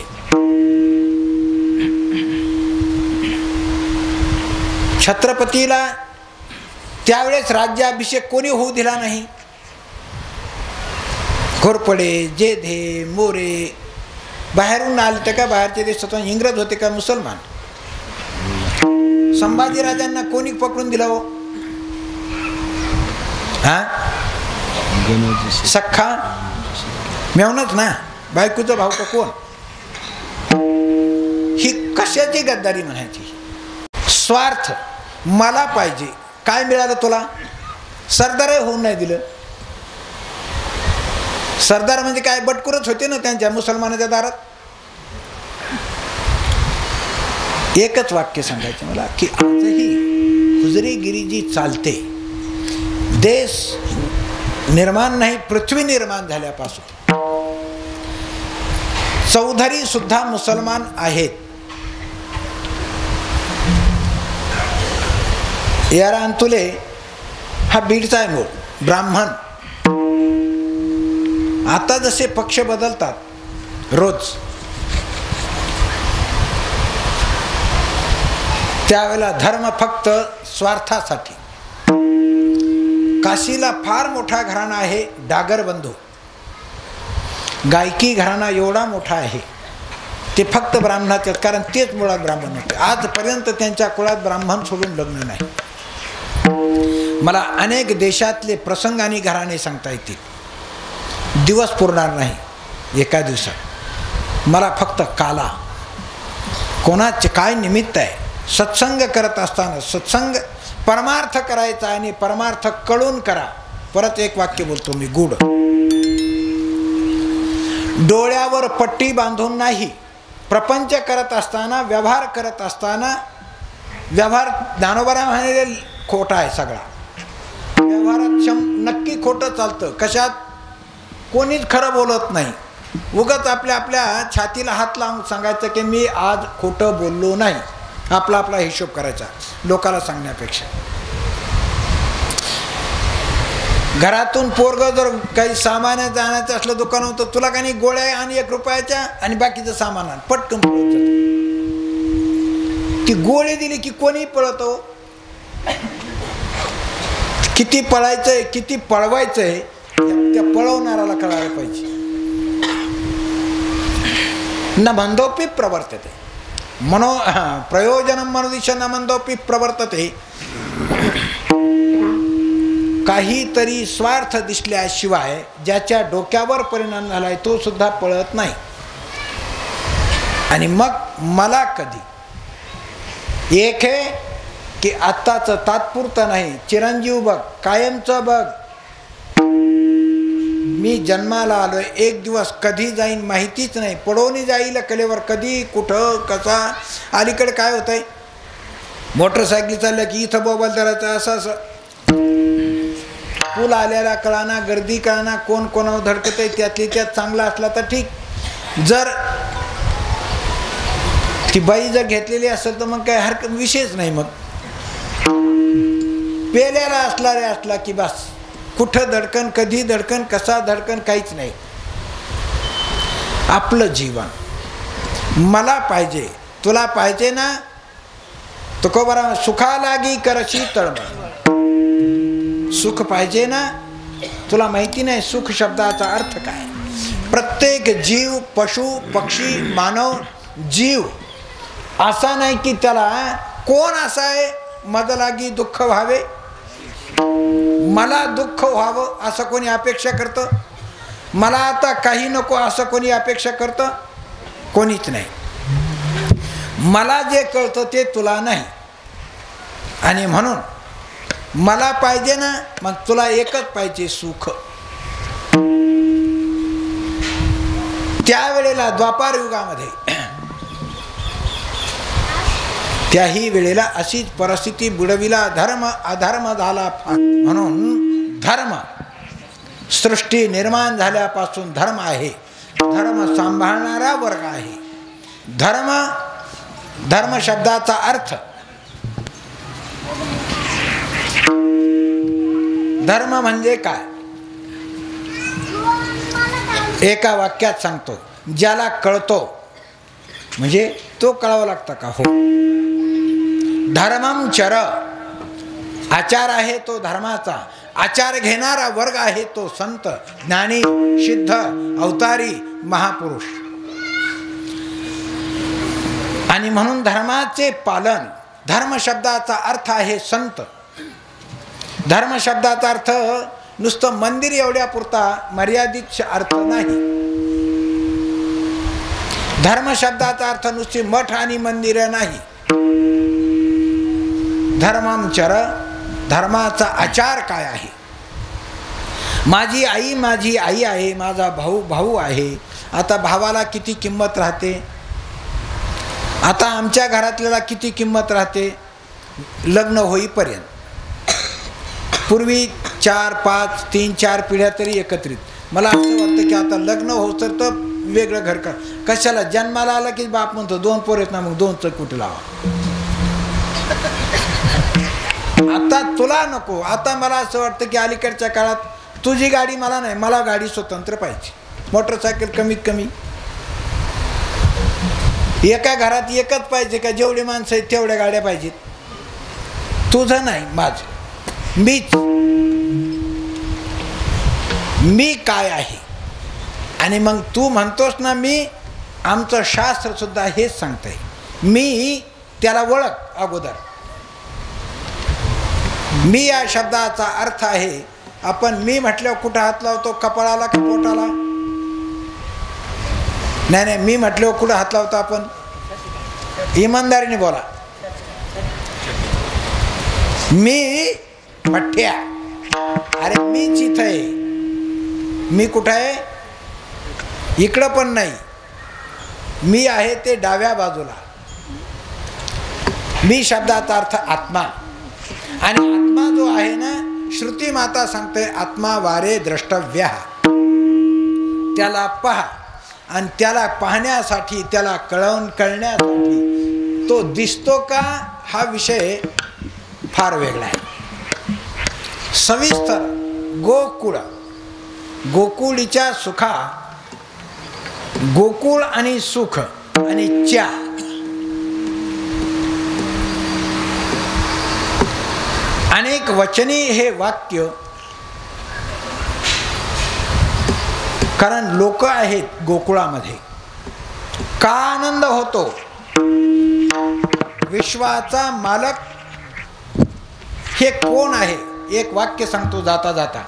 छत्रपतीला त्यावेळेस राज्याभिषेक कोणी होऊ दिला नाही. घोरपडे, जेधे, मोरे बाहेरून आले ते का, बाहेरचे देशातून इंग्रज होते का मुसलमान. संभाजीराजांना कोणी पकडून दिला हो? हा, सख्खा मेवणच ना, बायकोचा भाऊ का कोण. ही कशाची गद्दारी म्हणायची. स्वार्थ, मला पाहिजे. काय मिळालं तुला? सरदार होऊन नाही दिलं. सरदार म्हणजे काय, बटकुरच होते ना त्यांच्या मुसलमानाच्या दारात. एकच वाक्य सांगायचं मला की आजही हुजरीगिरी जी चालते, देश निर्माण नाही पृथ्वी निर्माण झाल्यापासून चौधरी सुद्धा मुसलमान आहेत. यारा अंतुले हा बीडचा आहे मूळ, ब्राह्मण. आता जसे पक्ष बदलतात रोज, त्यावेळेला धर्म फक्त स्वार्थासाठी. काशीला फार मोठा घराणा आहे, डागर बंधू. गायकी घराणा एवढा मोठा आहे, ते फक्त ब्राह्मणाचे, कारण तेच मुळात ब्राह्मण होते. आजपर्यंत त्यांच्या कुळात ब्राह्मण सोडून लग्न नाही. मला अनेक देशातले प्रसंग आणि घराणे सांगता येतील, दिवस पुरणार नाही एका दिवसात. मला फक्त काला, कोणाचे काय निमित्त आहे. सत्संग करत असताना सत्संग परमार्थ करायचा आणि परमार्थ कळून करा. परत एक वाक्य बोलतो मी, गुढ. डोळ्यावर पट्टी बांधून नाही, प्रपंच करत असताना, व्यवहार करत असताना, व्यवहार ज्ञानोबा म्हणाले खोटा आहे सगळा. व्यवहारात नक्की खोटं चालतं. कशात? कोणीच खरं बोलत नाही. उगाच आपल्या छातीला हात लावून सांगायचं की मी आज खोटं बोललो नाही. आपला हिशोब करायचा लोकाला सांगण्यापेक्षा. घरातून पोरग जर काही सामान आणायचं असलं दुकानात, तर तुला काही गोळ्या आणि 1 रुपयाच्या आणि बाकीचं सामान आण, पटकन पळत जातो. ती गोळी दिली की कोणी पळतो. किती पळायचंय, किती पळवायचंय त्या पळवणाऱ्याला कळायला पाहिजे. न मंदोपी प्रवर्तते प्रयोजनम मनुदिश न मंदोपी प्रवर्तते. काहीतरी स्वार्थ दिसल्याशिवाय ज्याच्या डोक्यावर परिणाम झालाय तो सुद्धा पळत नाही. आणि मग मला कधी एक आहे की आत्ताचं तात्पुरतं नाही, चिरंजीव बघ, कायमचं बघ. मी जन्माला आलोय, एक दिवस कधी जाईन माहितीच नाही. पडवून जाईल कलेवर, कधी कुठं कसा. अलीकडे काय होतंय, मोटरसायकली चालल्या की इथं मोबाईल धरायचा, असं पूल आल्याला कळाना, गर्दी कळाना, कोण कोणावर धडकत आहे. त्यातली त्यात चांगला असला तर ठीक. जर ती बाई जर घेतलेली असेल तर मग काय हरकत, विषयच नाही. मग पेल्याला असला की बस, कुठं धडकन, कधी धडकन, कसा धडकन, काहीच नाही. आपलं जीवन मला पाहिजे, तुला पाहिजे ना. तो बरा सुखा लागी करशी तळमळ. सुख पाहिजे ना. तुला माहिती नाही सुख शब्दाचा अर्थ काय. प्रत्येक जीव, पशु पक्षी, मानव जीव असा नाही की त्याला कोण असा आहे मद लागी दुःख व्हावे, मला दुःख व्हावं असं कोणी अपेक्षा करतं. मला आता काही नको असं कोणी अपेक्षा करतं? कोणीच नाही. मला जे कळतं ते तुला नाही. आणि म्हणून मला पाहिजे ना, मग तुला एकच पाहिजे, सुख. त्यावेळेला द्वापार युगामध्ये त्याही वेळेला अशीच परिस्थिती बुडविला धर्म अधर्म झाला. म्हणून धर्म सृष्टी निर्माण झाल्यापासून धर्म आहे. धर्म सांभाळणारा वर्ग आहे. धर्म शब्दाचा अर्थ, धर्म म्हणजे काय एका वाक्यात सांगतो. ज्याला कळतो म्हणजे तो कळावं लागतं का? हो. धर्मम चर, आचार आहे तो धर्माचा. आचार घेणारा वर्ग आहे तो संत, ज्ञानी, सिद्ध, अवतारी, महापुरुष. आणि म्हणून धर्माचे पालन, धर्म शब्दाचा अर्थ आहे संत. धर्म शब्दाचा अर्थ नुसतं मंदिर एवढ्या पुरता मर्यादित अर्थ नाही. धर्म शब्दाचा अर्थ नुसती मठ आणि मंदिर नाही. धर्मांचर, धर्माचा आचार काय आहे. माझी आई आहे, माझा भाऊ आहे. आता भावाला किती किंमत राहते, आता आमच्या घरातल्याला किती किंमत राहते लग्न होईपर्यंत. पूर्वी 4, 5, 3, 4 पिढ्या तरी एकत्रित. मला असं वाटतं की आता लग्न होत तर वेगळं घर कर. कशाला? जन्माला आला की बाप म्हणतो 2 पोर आहेत ना, मग 2चं कुठे लावा. आता तुला नको. आता मला असं वाटतं की अलीकडच्या काळात तुझी गाडी मला नाही, मला गाडी स्वतंत्र पाहिजे. मोटरसायकल कमीत कमी एका घरात एकच पाहिजे का? जेवढे माणसं आहेत तेवढ्या गाड्या पाहिजेत. तुझं नाही, माझं. मी काय आहे. आणि मग तू म्हणतोस ना मी, आमचं शास्त्र सुद्धा हेच सांगतंय. मी त्याला ओळख अगोदर. मी या शब्दाचा अर्थ आहे, आपण मी म्हटल्यावर कुठं हात लावतो? कपाळाला का पोटाला? नाही, मी म्हटल्यावर कुठं हात लावतो आपण? इमानदारीने बोला. मी मठ्ठ्या. अरे मीच इथं आहे. मी कुठं आहे? इकडं पण नाही. मी आहे ते डाव्या बाजूला. मी शब्दाचा अर्थ आत्मा. आणि आत्मा जो आहे ना, श्रुती माता सांगते आत्मा वारे द्रष्टव्य, त्याला पहा. आणि त्याला पाहण्यासाठी, त्याला कळण्यासाठी तो दिसतो का, हा विषय फार वेगळा आहे. सविस्तर गोकुळ, गोकुळीच्या सुखा, गोकुळ आणि सुख आणि च्या, अनेक वचनी हे वाक्य. कारण लोक आहेत गोकुळामध्ये. का आनंद होतो? विश्वाचा मालक हे कोण आहे? एक वाक्य सांगतो जाता जाता.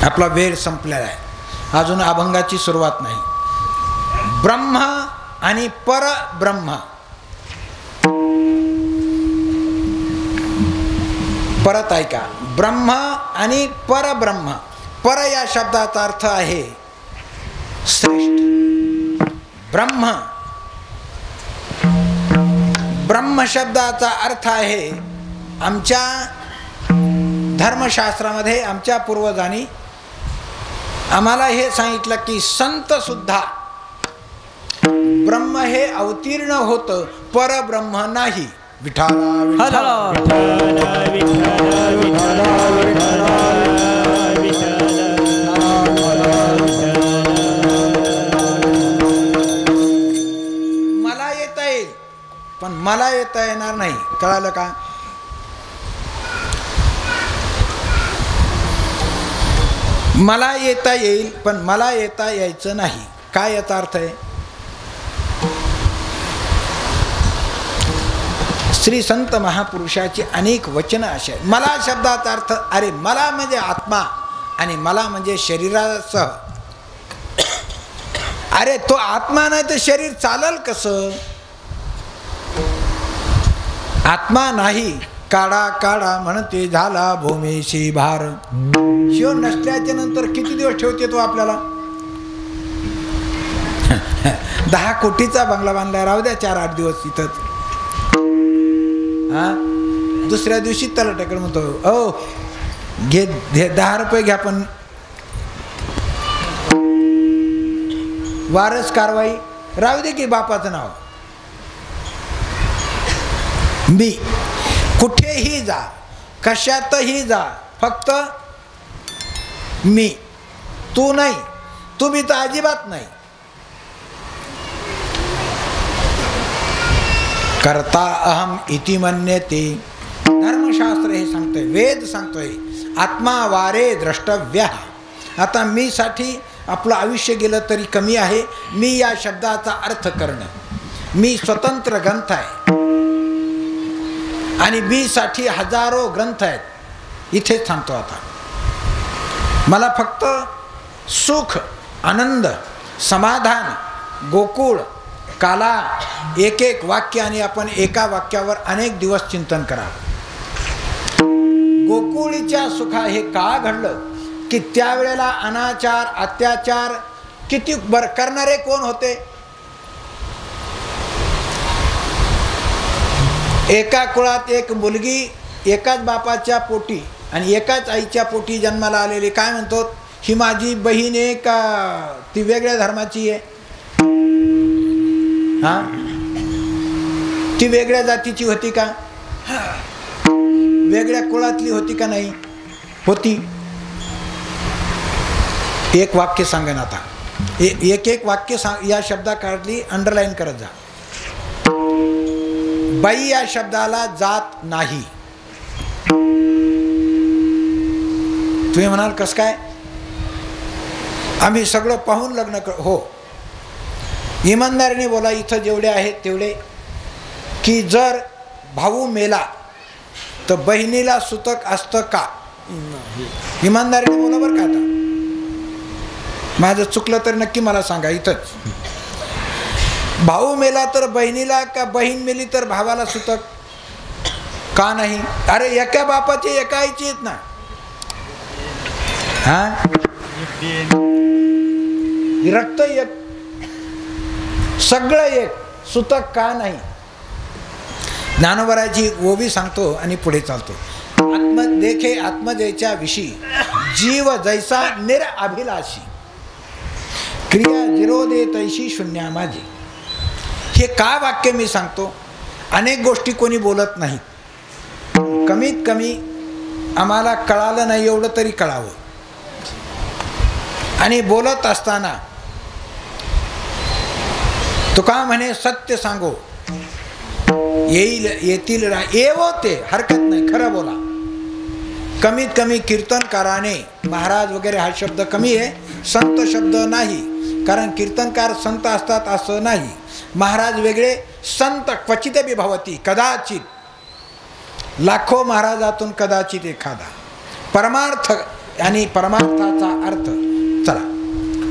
आपला वेळ संपलेला आहे, अजून अभंगाची सुरुवात नाही. ब्रह्म आणि परब्रह्म. परत ऐका, ब्रह्म आणि परब्रह्म. पर या शब्दाचा अर्थ आहे श्रेष्ठ. ब्रह्म, ब्रह्म शब्दाचा अर्थ आहे, आमच्या धर्मशास्त्रामध्ये आमच्या पूर्वजांनी आम्हाला हे सांगितलं की संत सुद्धा ब्रह्म हे अवतीर्ण होतं, परब्रह्म नाही. विठाला विठाला मला येता येईल पण मला येता येणार नाही. कळालं का? मला येता येईल पण मला येता यायचं नाही. काय याचा अर्थ आहे? श्री संत महापुरुषाची अनेक वचनं अशी आहेत. मला शब्दाचा अर्थ, अरे मला म्हणजे आत्मा आणि मला म्हणजे शरीरासह. अरे तो आत्मा नाही तर शरीर चालल कसं? आत्मा नाही, काढा काढा म्हणते झाला भूमीशी भार. शिव नसल्याच्या नंतर किती दिवस ठेवते तो आपल्याला? 10 कोटीचा बंगला बांधला, राहू द्या 4-8 दिवस तिथंच. हा, दुसऱ्या दिवशी तलाट्याकडे म्हणतो, ओ घे 10 रुपये घ्या, पण वारस कारवाई राहू दे की बापाचं नाव. मी कुठेही जा, कशातही जा, फक्त मी, तू नाही. तुम्ही तर अजिबात नाही. करता अहम इति मन्यते. धर्मशास्त्र हे सांगतोय, वेद सांगतोय आत्मा वारे द्रष्टव्य. आता मी साठी आपलं आयुष्य गेलं तरी कमी आहे. मी या शब्दाचा अर्थ करणं, मी स्वतंत्र ग्रंथ आहे आणि मी साठी हजारो ग्रंथ आहेत. इथेच थांबतो आता. मला फक्त सुख, आनंद, समाधान, गोकुळ, काला, एक एक वाक्य आणि आपण एका वाक्यावर अनेक दिवस चिंतन करा. गोकुळीच्या सुखा हे का घडलं की त्यावेळेला अनाचार, अत्याचार किती करणारे कोण होते? एका कुळात एक मुलगी एकाच बापाच्या पोटी आणि एकाच आईच्या पोटी जन्माला आलेली. काय म्हणतो, ही माझी बहीण आहे का ती वेगळ्या धर्माची आहे? हा, ती वेगळ्या जातीची होती का? वेगळ्या कुळातली होती का? नाही होती. एक वाक्य सांगेन आता, एक एक वाक्य सांग. या शब्दा काढली अंडरलाईन करत जा. बाई या शब्दाला जात नाही. तुम्ही म्हणाल कस काय? आम्ही सगळं पाहून लग्न कर. हो, इमानदारीने बोला. इथं जेवढे आहेत तेवढे, की जर भाऊ मेला तर बहिणीला सुतक असतं का? इमानदारीने बोला बरं का. आता माझं चुकलं तर नक्की मला सांगा. इथंच भाऊ मेला तर बहिणीला, का बहीण मेली तर भावाला सुतक का नाही? अरे एका बापाचे एका आईचे आहेत ना. हा, रक्त एक, सगळं एक, सुतक का नाही. ज्ञानोबराची ओवी सांगतो आणि पुढे चालतो. देखे आत्मदेच्या विषयी जीव जैसा निरअभिलाषी, क्रिया जिरोदे तैशी शून्या माझी. हे का वाक्य मी सांगतो. अनेक गोष्टी कोणी बोलत नाहीत. कमीत कमी आम्हाला कळालं नाही एवढं तरी कळावं. आणि बोलत असताना तुका म्हणे सत्य सांगो येईल येतील येवो ते, हरकत नाही, खरं बोला. कमीत कमी कीर्तनकाराने, महाराज वगैरे हा शब्द कमी आहे, संत शब्द नाही, कारण कीर्तनकार संत असतात असं नाही. महाराज वेगळे, संत क्वचित विभवती, कदाचित, लाखो महाराजातून कदाचित एखादा. परमार्थ आणि परमार्थाचा अर्थ. चला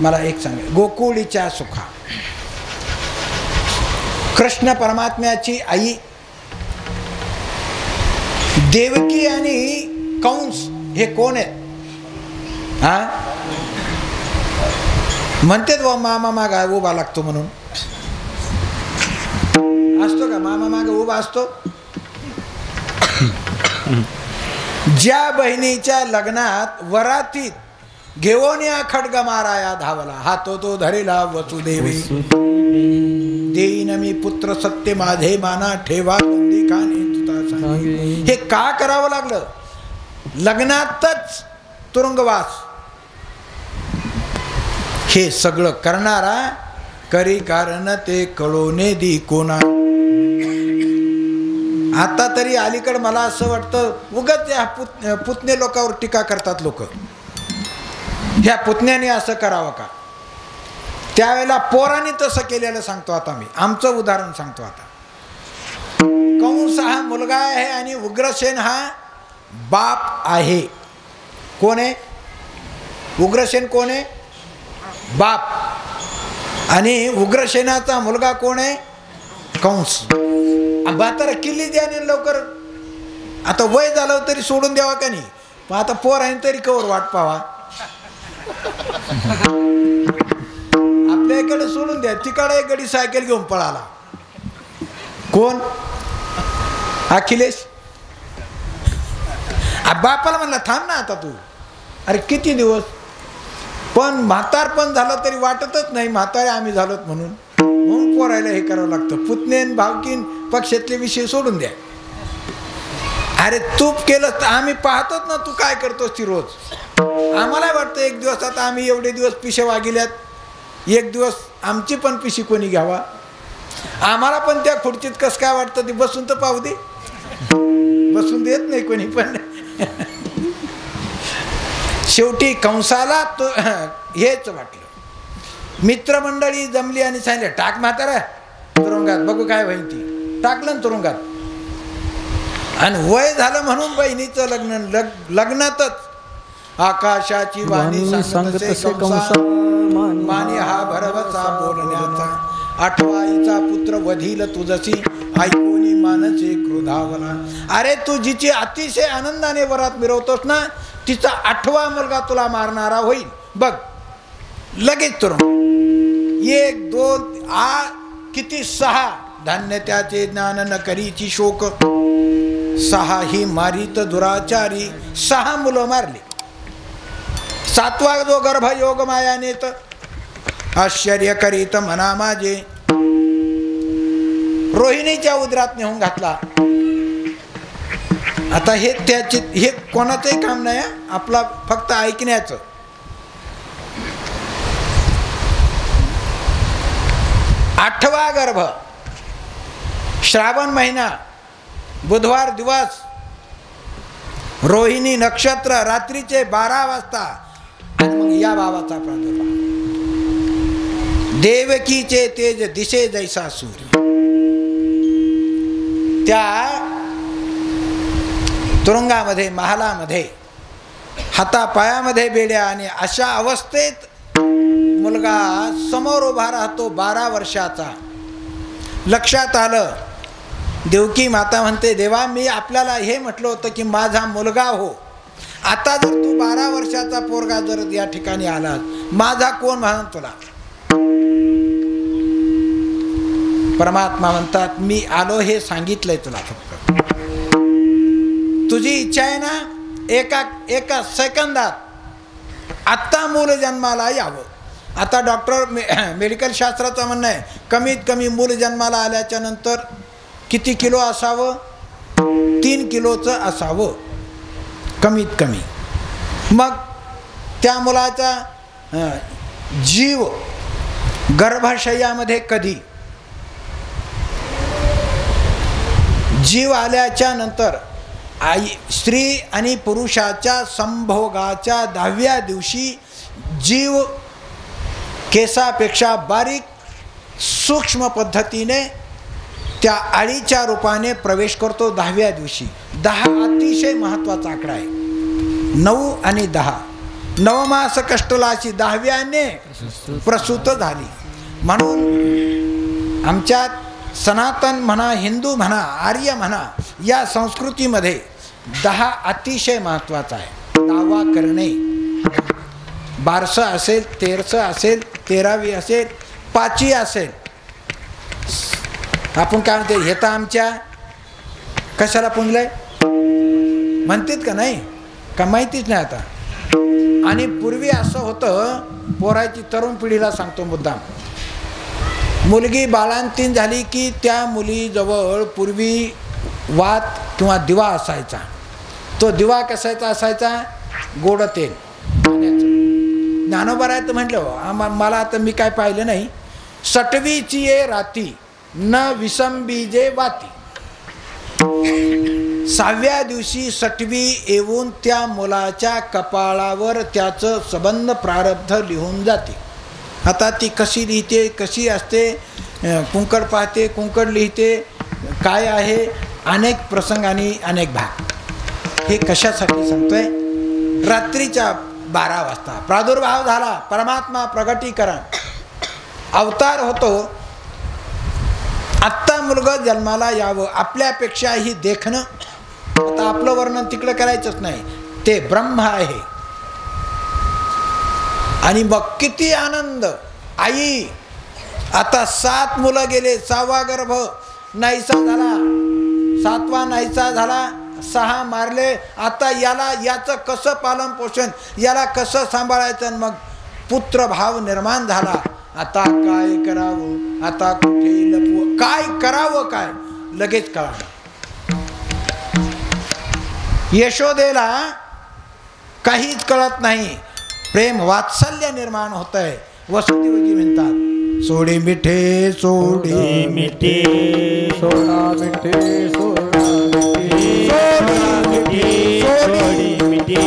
मला एक सांगा. गोकुळीच्या सुखा, कृष्ण परमात्म्याची आई देवकी आणि कंस हे कोण आहेत. हा म्हणतेत व मामा मागा उभा लागतो म्हणून. असतो का मामा मागे उभा असतो. ज्या बहिणीच्या लग्नात वरातीत घेऊन या खड्ग माराया धावला, हातो तो धरेला वसुदेवी, देईन मी पुत्र सत्य माझे माना ठेवा बंदी खाने तुता सांगे. हे का करावं लागलं. लग्नातच तुरुंगवास. हे सगळं करणारा करी कारण ते कळोने दी कोणा. आता तरी अलीकडं मला असं वाटतं उगाच या पुतणे लोकांवर टीका करतात लोक. ह्या पुतण्याने असं करावं का. त्यावेळेला पोराने तसं केलेलं सांगतो. आता मी आमचं उदाहरण सांगतो. आता कंस हा मुलगा आहे आणि उग्रसेन हा बाप आहे. कोण आहे उग्रसेन. कोण आहे बाप. आणि उग्रसेनाचा मुलगा कोण आहे कंस. म्हातारा किल्ली द्याने लवकर. आता वय झालं तरी सोडून द्यावा का नाही. पण आता पोर आहे तरी कवर वाट पावा. आपल्या इकडे सोडून द्या. तिकडे एक गडी सायकल घेऊन पळाला. कोण अखिलेश. बापाला म्हणला थांब ना आता तू. अरे किती दिवस. पण म्हातार पण झालं तरी वाटतच नाही म्हातारे आम्ही झालोत म्हणून. म्हणून पोरायला हे करावं लागतं. पुतणेन भावकीन पक्षातले विषय सोडून द्या. अरे तूप केलं तर आम्ही पाहतोच ना तू काय करतोस ती रोज. आम्हाला वाटतं एक दिवस आता आम्ही एवढे दिवस पिशे वागिल्यात, एक दिवस आमची पण पिशी कोणी घ्यावा. आम्हाला पण त्या खुर्चीत कसं काय वाटतं ते बसून तर पाहू दे. बसून देत नाही कोणी पण. शेवटी कंसाला तो हेच वाटलं. मित्रमंडळी जमली आणि सांगितलं टाक म्हातारा तुरुंगात, बघू काय होईल ती. टाकलं ना तुरुंगात. आणि वय झालं म्हणून बहिणीचं लग्नातच आकाशाची वाणी सांगतसे कंसा, माने हा भरवसा बोलण्याचा. आठवाईचा पुत्र वधील तुझसी, ऐकोनी मानसे क्रोधावला. अरे तू जिची अतिशय आनंदाने वरात मिरवतोस ना, तिचा 8वा मुलगा तुला मारणारा होईल बघ. लगेच तुरुंग. 1 2 किती 6. धान्य त्याचे ज्ञान न करीची शोक, 6 ही मारित दुराचारी. 6 मुलं मारली. 7वा जो गर्भयोग मायानेत, आश्चर्य करीत मना माझे. रोहिणीच्या उदरात नेऊन घातला. आता हे त्याची हे कोणाचंही काम नाही, आपला फक्त ऐकण्याचं. आठवा गर्भ, श्रावण महिना, बुधवार दिवस, रोहिणी नक्षत्र, रात्रीचे 12 वाजता. आणि मग या बाबाचा प्रादुर्भाव. देवकीचे तेज दिशे जैसा सूर्य. त्या तुरुंगामध्ये महालामध्ये हातापायामध्ये बेड्या. आणि अशा अवस्थेत मुलगा समोर उभा राहतो 12 वर्षाचा. लक्षात आलं. देवकी माता म्हणते देवा मी आपल्याला हे म्हटलं होतं की माझा मुलगा हो. आता जर तू 12 वर्षाचा पोरगा जर या ठिकाणी आलास, माझा कोण म्हणून तुला. परमात्मा म्हणतात मी आलो हे सांगितलंय तुला, फक्त तुझी इच्छा आहे ना एका सेकंदात आत्ता मूल जन्माला यावं. आता डॉक्टर मेडिकल शास्त्राचं म्हणणं आहे कमीत कमी मूल जन्माला आल्याच्या नंतर किती किलो असावं, 3 किलोचं असावं कमीत कमी. मग त्या मुलाचा जीव गर्भाशयामध्ये कधी जीव आल्याच्या नंतर स्त्री आणि पुरुषाच्या संभोगाच्या 10व्या दिवशी जीव केसापेक्षा बारीक सूक्ष्म पद्धतीने त्या आळीच्या रूपाने प्रवेश करतो 10व्या दिवशी. 10 अतिशय महत्त्वाचा आकडा आहे. 9 आणि 10 नवमास कष्टलाची 10व्याने प्रसूत झाली. म्हणून आमच्यात सनातन म्हणा, हिंदू म्हणा, आर्य म्हणा, या संस्कृतीमध्ये 10 अतिशय महत्त्वाचा आहे. 10वा करणे 12 असेल, 13 असेल, 13वी असेल, 5वी असेल. आपण काय म्हणते हे तर आमच्या कशाला पुंजलंय म्हणतात का नाही का माहितीच नाही आता. आणि पूर्वी असं होतं, पोराची तरुण पिढीला सांगतो मुद्दाम, मुलगी बाळंतीण झाली की त्या मुलीजवळ पूर्वी वात किंवा दिवा असायचा. तो दिवा कसायचा असायचा, गोड तेल पाण्याचं. ज्ञानोबा राय तर म्हटलं मला आता मी काय पाहिलं नाही, 6वीची ये राती न विसंबीजे वाती. 6व्या दिवशी 6वी येऊन त्या मुलाच्या कपाळावर त्याचं संबंध प्रारब्ध लिहून जाते. आता ती कशी लिहिते, कशी असते, कुंकड पाहते, कुंकड लिहिते, काय आहे, अनेक प्रसंग आणि अनेक भाग. हे कशासाठी सांगतोय, रात्रीच्या 12 वाजता प्रादुर्भाव झाला, परमात्मा प्रगटीकरण अवतार होतो. आत्ता मुलगा जन्माला यावं, आपल्यापेक्षाही देखणं. आता आपलं वर्णन तिकडं करायचंच नाही, ते ब्रह्म आहे. आणि मग किती आनंद. आई आता 7 मुलं गेले, 6वा गर्भ नाहीसा झाला, 7वा नाहीसा झाला, 6 मारले. आता याचं कसं पालन पोषण, याला कसं सांभाळायचं. मग पुत्रभाव निर्माण झाला. आता काय करावं, आता कुठे लपवं, काय करावं, काय लगेच कळालं. यशोदेला काहीच कळत नाही, प्रेम वात्सल्य निर्माण होत आहे. वसुदेवजी म्हणतात सोडे मिठे सोडे मिठे सोडा मिठे सोडा मिठे सोडी मिठे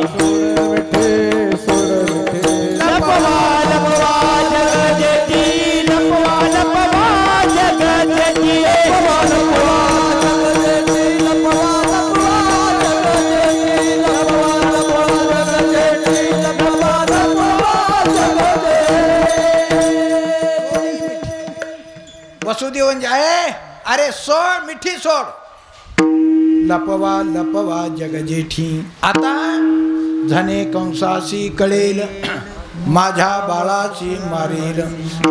सोडा मिठे सोडा मिठे लपवा लपवा जगजती लपवा लपवा जगजती लपवा लपवा वसुदेव आहे, अरे सोड मिठी सोड, लपवा लपवा जग जेठी. आता झने कंसाशी कळेल, माझ्या बाळाची मारेल.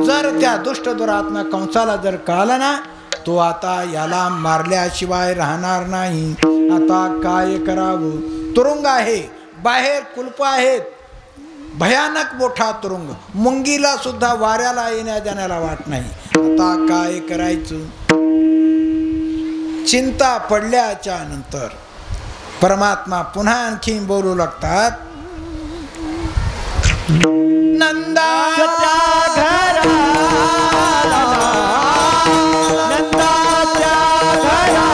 जर त्या दुष्ट दुरात्मा कंसाला जर कळाला ना, तो आता याला मारल्याशिवाय राहणार नाही. आता काय करावं, तुरुंग आहे, बाहेर कुलप आहेत, भयानक मोठा तुरुंग, मुंगीला सुद्धा वाऱ्याला येण्या जाण्याला वाट नाही. आता काय करायचं. चिंता पडल्याच्या नंतर परमात्मा पुन्हा आणखी बोलू लागतात. नंदाच्या घरा नंदाच्या घरा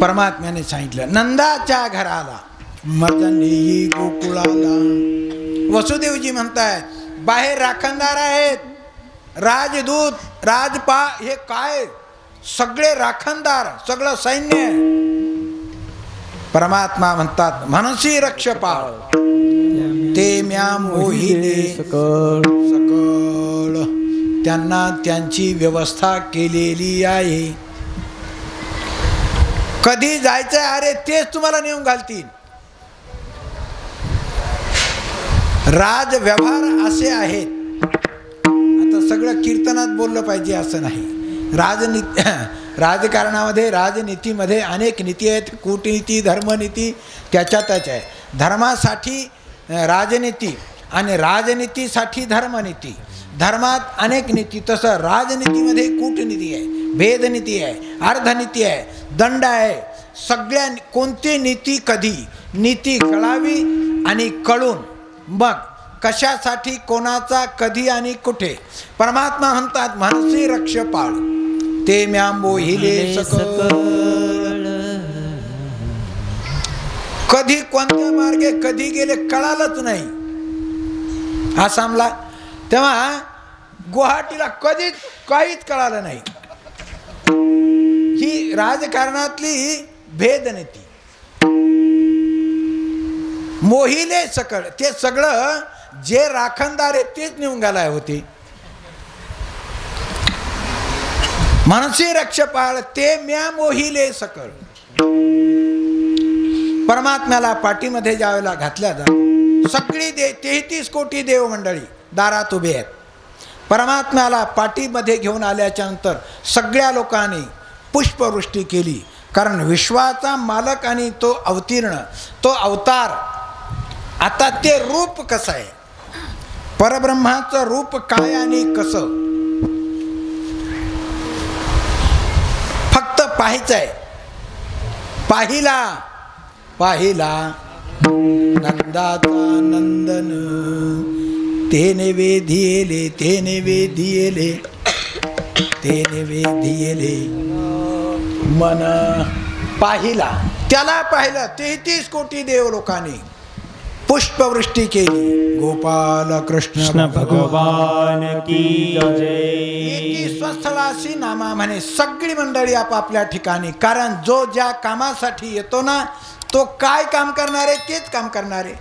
परमात्म्याने सांगितलं नंदाच्या घराला मदनी गोकुळाला. वसुदेवजी म्हणताय बाहेर राखणदार आहेत, राजदूत, राजपा, हे काय सगळे राखणदार, सगळं सैन्य. परमात्मा म्हणतात मनसी रक्षपाळ ते म्या मोहिले सकळ. त्यांना त्यांची व्यवस्था केलेली आहे. कधी जायचंय अरे तेच तुम्हाला नेऊन घालतील. राज व्यवहार असे आहेत. आता सगळं कीर्तनात बोललं पाहिजे असं नाही. राजकारणामध्ये राजनीतीमध्ये अनेक नीती आहेत. कूटनीती, धर्मनीती त्याच्यातच आहे. धर्मासाठी राजनीती आणि राजनीतीसाठी धर्मनीती. धर्मात अनेक नीती, तसं राजनीतीमध्ये कूटनीती आहे, भेदनीती आहे, अर्धनीती आहे, दंड आहे. सगळ्या कोणती नीती कधी नीती कळावी आणि कळून मग कशासाठी कोणाचा कधी आणि कुठे. परमात्मा म्हणतात मनसी रक्षपाळ ते म्यांबो हिले सकळ. कधी कोणत्या मार्गे कधी गेले कळालंच नाही. आसामला तेव्हा गुवाहाटीला कधीच काहीच कळालं नाही. ही राजकारणातली भेदनीती. मोहिले सकळ ते सगळं जे राखणदार आहेत तेच नेऊन घालाय होते. मनसी रक्षपाळ ते म्या मोहिले सकळ. परमात्म्याला पाठीमध्ये ज्यावेळेला घातल्या जात सगळी 33 कोटी देव मंडळी दारात उभे आहेत. परमात्म्याला पाठीमध्ये घेऊन आल्याच्या नंतर सगळ्या लोकांनी पुष्पवृष्टी केली. कारण विश्वाचा मालक आणि तो अवतीर्ण, तो अवतार. आता ते रूप कसं आहे, परब्रह्माचं रूप काय आणि कसं फक्त पाहायचं आहे. पाहिला नंदाचा नंदन तेने वेधिले मन. पाहिला, त्याला पाहिलं 33 कोटी देव लोकांनी पुष्पवृष्टी केली. गोपाल कृष्ण भगवान की जय. स्वस्थळासी नामा म्हणे सगळी मंडळी आपापल्या ठिकाणी. कारण जो ज्या कामासाठी येतो ना तो काय काम करणारे तेच काम करणारे.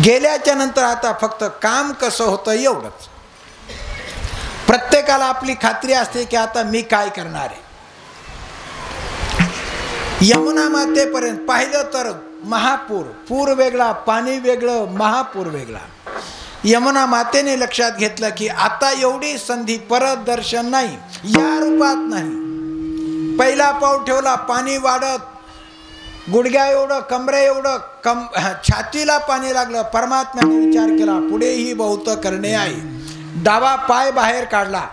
गेल्याच्या नंतर आता फक्त काम कसं होतं एवढंच. प्रत्येकाला आपली खात्री असते की आता मी काय करणार आहे. यमुना मातेपर्यंत पाहिलं तर महापूर, पूर वेगळा, पाणी वेगळं, महापूर वेगळा. यमुना मातेने लक्षात घेतलं की आता एवढी संधी परत दर्शन नाही, या रूपात नाही. पहिला पाऊल ठेवला, पाणी वाढत गुडघ्या एवढं, कमरे एवढं, छातीला पाणी लागलं. परमात्म्याने विचार केला पुढेही बहुत करणे आहे. डावा पाय बाहेर काढला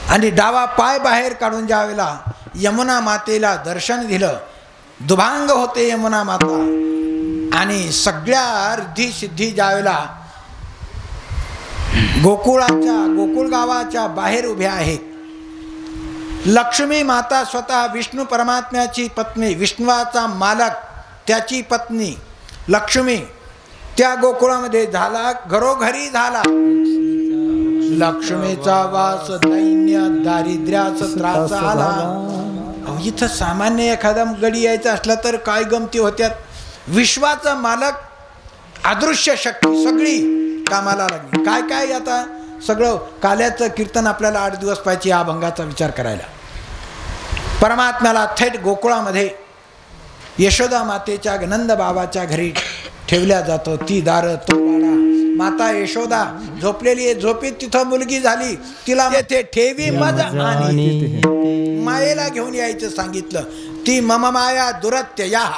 आणि डावा पाय बाहेर काढून ज्यावेळेला यमुना मातेला दर्शन दिलं, दुभांग होते यमुना माता. आणि सगळ्या रिद्धी सिद्धी ज्यावेळेला गोकुळ गावाच्या बाहेर उभ्या आहेत. लक्ष्मी माता स्वतः विष्णू परमात्म्याची पत्नी, विष्णुवाचा मालक त्याची पत्नी लक्ष्मी त्या गोकुळामध्ये झाला, घरोघरी झाला. लक्ष्मीचा वास दैन्य दारिद्र्याचा त्रास आला. इथं सामान्य एखादा गडी यायचा असला तर काय गमती होत्यात. विश्वाचा मालक अदृश्य शक्ती सगळी कामाला लागली. काय काय आता सगळं काल्याचं कीर्तन आपल्याला 8 दिवस पाहिजे या अभंगाचा विचार करायला. परमात्म्याला थेट गोकुळामध्ये यशोदा मातेच्या नंद बाबाच्या घरी ठेवल्या जातो. ती दार तो वाडा. माता यशोदा झोपलेली आहे. झोपेत तिथं मुलगी झाली. तिला येथे ठेवी मज आणि मायेला घेऊन यायचं सांगितलं. ती मम माया दुरत्य या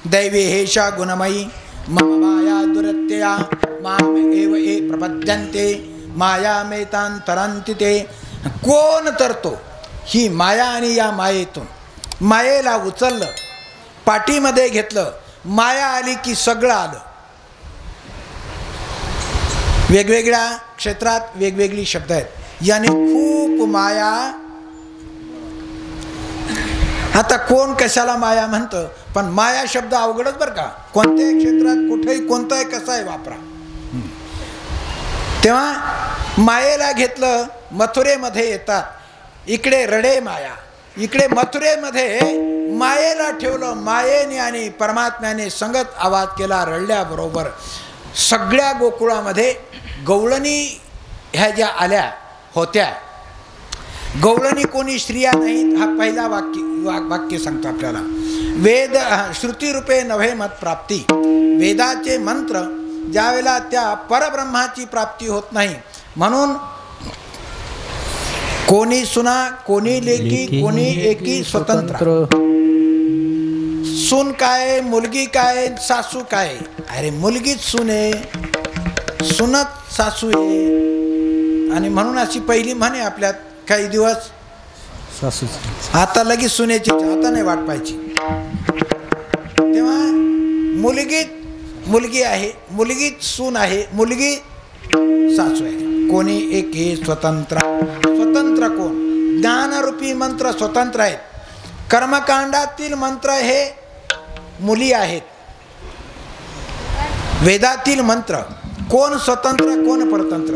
दैवी हेषा गुणमयी मम माया दुरत्यया माम एव ए प्रपद्यन्ते माया मेतांतरांती. ते कोण तरतो ही माया आणि या मायेतून मायेला उचललं, पाठीमध्ये घेतलं. माया आली की सगळं आलं. वेगवेगळ्या क्षेत्रात वेगवेगळी शब्द आहेत. याने खूप माया आता कोण कशाला माया म्हणतं, पण माया शब्द अवघडच बरं का. कोणत्याही क्षेत्रात कुठेही कोणताही कसाही वापरा. तेव्हा मायेला घेतलं, मथुरेमध्ये येतात, इकडे रडे माया, इकडे मथुरेमध्ये मायेला ठेवलं. मायेने आणि परमात्म्याने संगत आवाज केला रडल्याबरोबर. सगळ्या गोकुळामध्ये गवळणी ह्या ज्या आल्या होत्या, गवळणी कोणी स्त्रिया नाहीत. हा पहिला वाक्य सांगतो आपल्याला. वेद श्रुतीरूपे नव्हे मत प्राप्ती. वेदाचे मंत्र ज्यावेळेला त्या परब्रह्माची प्राप्ती होत नाही, म्हणून कोणी सुना, कोणी लेकी, कोणी एकी स्वतंत्र. सून काय, मुलगी काय, सासू काय. अरे मुलगीच सून आहे, सुनत सासू आहे. आणि म्हणून अशी पहिली म्हणे आपल्यात काही दिवस सासू. आता लगेच सुनेची आता नाही वाट पाहायची. तेव्हा मुलगी आहे, मुलगीच सून आहे, मुलगी सासू आहे. कोणी एक हे स्वतंत्र. स्वतंत्र कोण? ज्ञानरूपी मंत्र स्वतंत्र आहेत. कर्मकांडातील मंत्र हे मुली आहेत. वेदातील मंत्र कोण स्वतंत्र कोण परतंत्र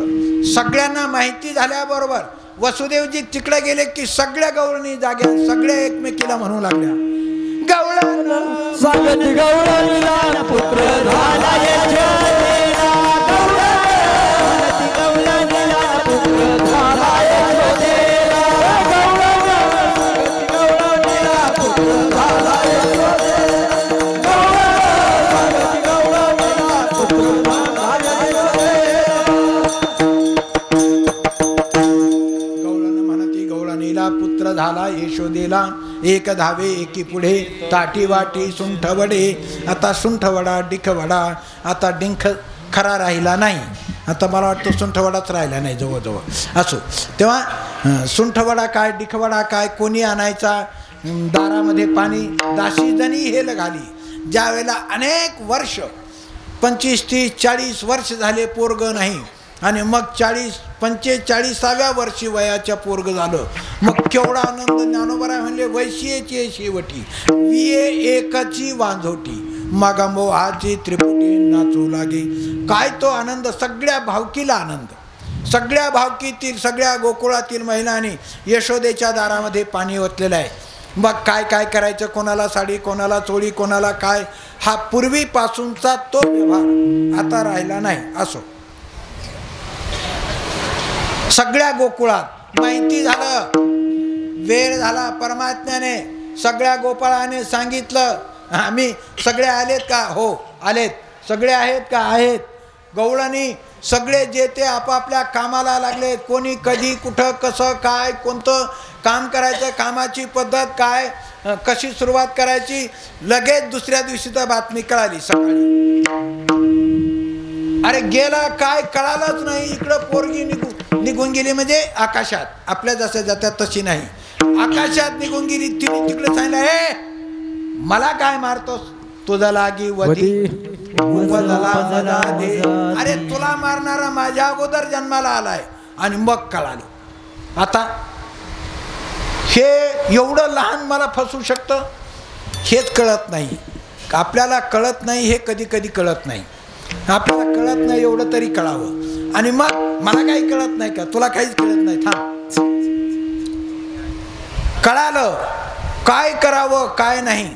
सगळ्यांना माहिती झाल्याबरोबर वसुदेवजी तिकडे गेले की सगळ्या गवळणी जाग्या, सगळ्या एकमेकीला म्हणू लागल्या, गवळण सांगत गवळणीला पुत्र झाला यशोदेला. गवळणीला पुत्र झाला यशोदेला. गवळणीला पुत्र झाला यशोदेला. गवळणीला पुत्र झाला यशोदेला. गवळण म्हणती गवळणीला पुत्र झाला यशोदेला. एक धावे एकी पुढे, ताटी वाटी सुंठ वडे. आता सुंठ वडा डिख वडा, आता डिंख खरा राहिला नाही. आता मला वाटतं सुंठ वडाच राहिला नाही जवळजवळ. असो, तेव्हा सुंठ वडा काय, डिख वडा काय, कोणी आणायचा. दारामध्ये पाणी, दाशी जणी हेल घाली. ज्या वेळेला अनेक वर्ष 25, 30, 40 वर्ष झाले पोरग नाही, आणि मग 45-45व्या वर्षी वयाच्या पोरग झालं. मग केवढा आनंद. ज्ञानोबा म्हणले वैशीची शेवटी विये एकाची वांझोटी, मागा मोहाची त्रिपुटी नाचू लागे. काय तो आनंद, सगळ्या भावकीला आनंद. सगळ्या भावकीतील सगळ्या गोकुळातील महिलांनी यशोदेच्या दारामध्ये पाणी ओतलेलं आहे. मग काय काय करायचं, कोणाला साडी, कोणाला चोळी, कोणाला काय, हा पूर्वीपासूनचा तो व्यवहार आता राहिला नाही. असो, सगळ्या गोकुळात माहिती झालं, वेळ झाला. परमात्म्याने सगळ्या गोपाळाने सांगितलं, आम्ही सगळे आलेत का? हो आलेत. सगळे आहेत का? आहेत. गवळणी सगळे जे ते आपापल्या कामाला लागलेत. कोणी कधी कुठं कसं काय कोणतं काम करायचं, कामाची पद्धत काय, कशी सुरुवात करायची. लगेच दुसऱ्या दिवशी तर बातमी कळाली सकाळी. अरे गेला काय कळालंच नाही. इकडं पोरगी निघून गेली, म्हणजे आकाशात. आपल्या जसं जातात तशी नाही, आकाशात निघून गेली. तिने तिकडे सांगितलं, हे मला काय मारतोस, तुझा लागी वधी वदला दे. अरे तुला मारणारा माझ्या अगोदर जन्माला आलाय. आणि मग कळालं. आता हे एवढं लहान मला फसू शकतं, हेच कळत नाही. आपल्याला कळत नाही, हे कधी कधी कळत नाही. आपल्याला कळत नाही एवढं तरी कळावं. आणि मग मला काही कळत नाही का? तुला काहीच कळत नाही, थांब. कळालं काय करावं काय नाही.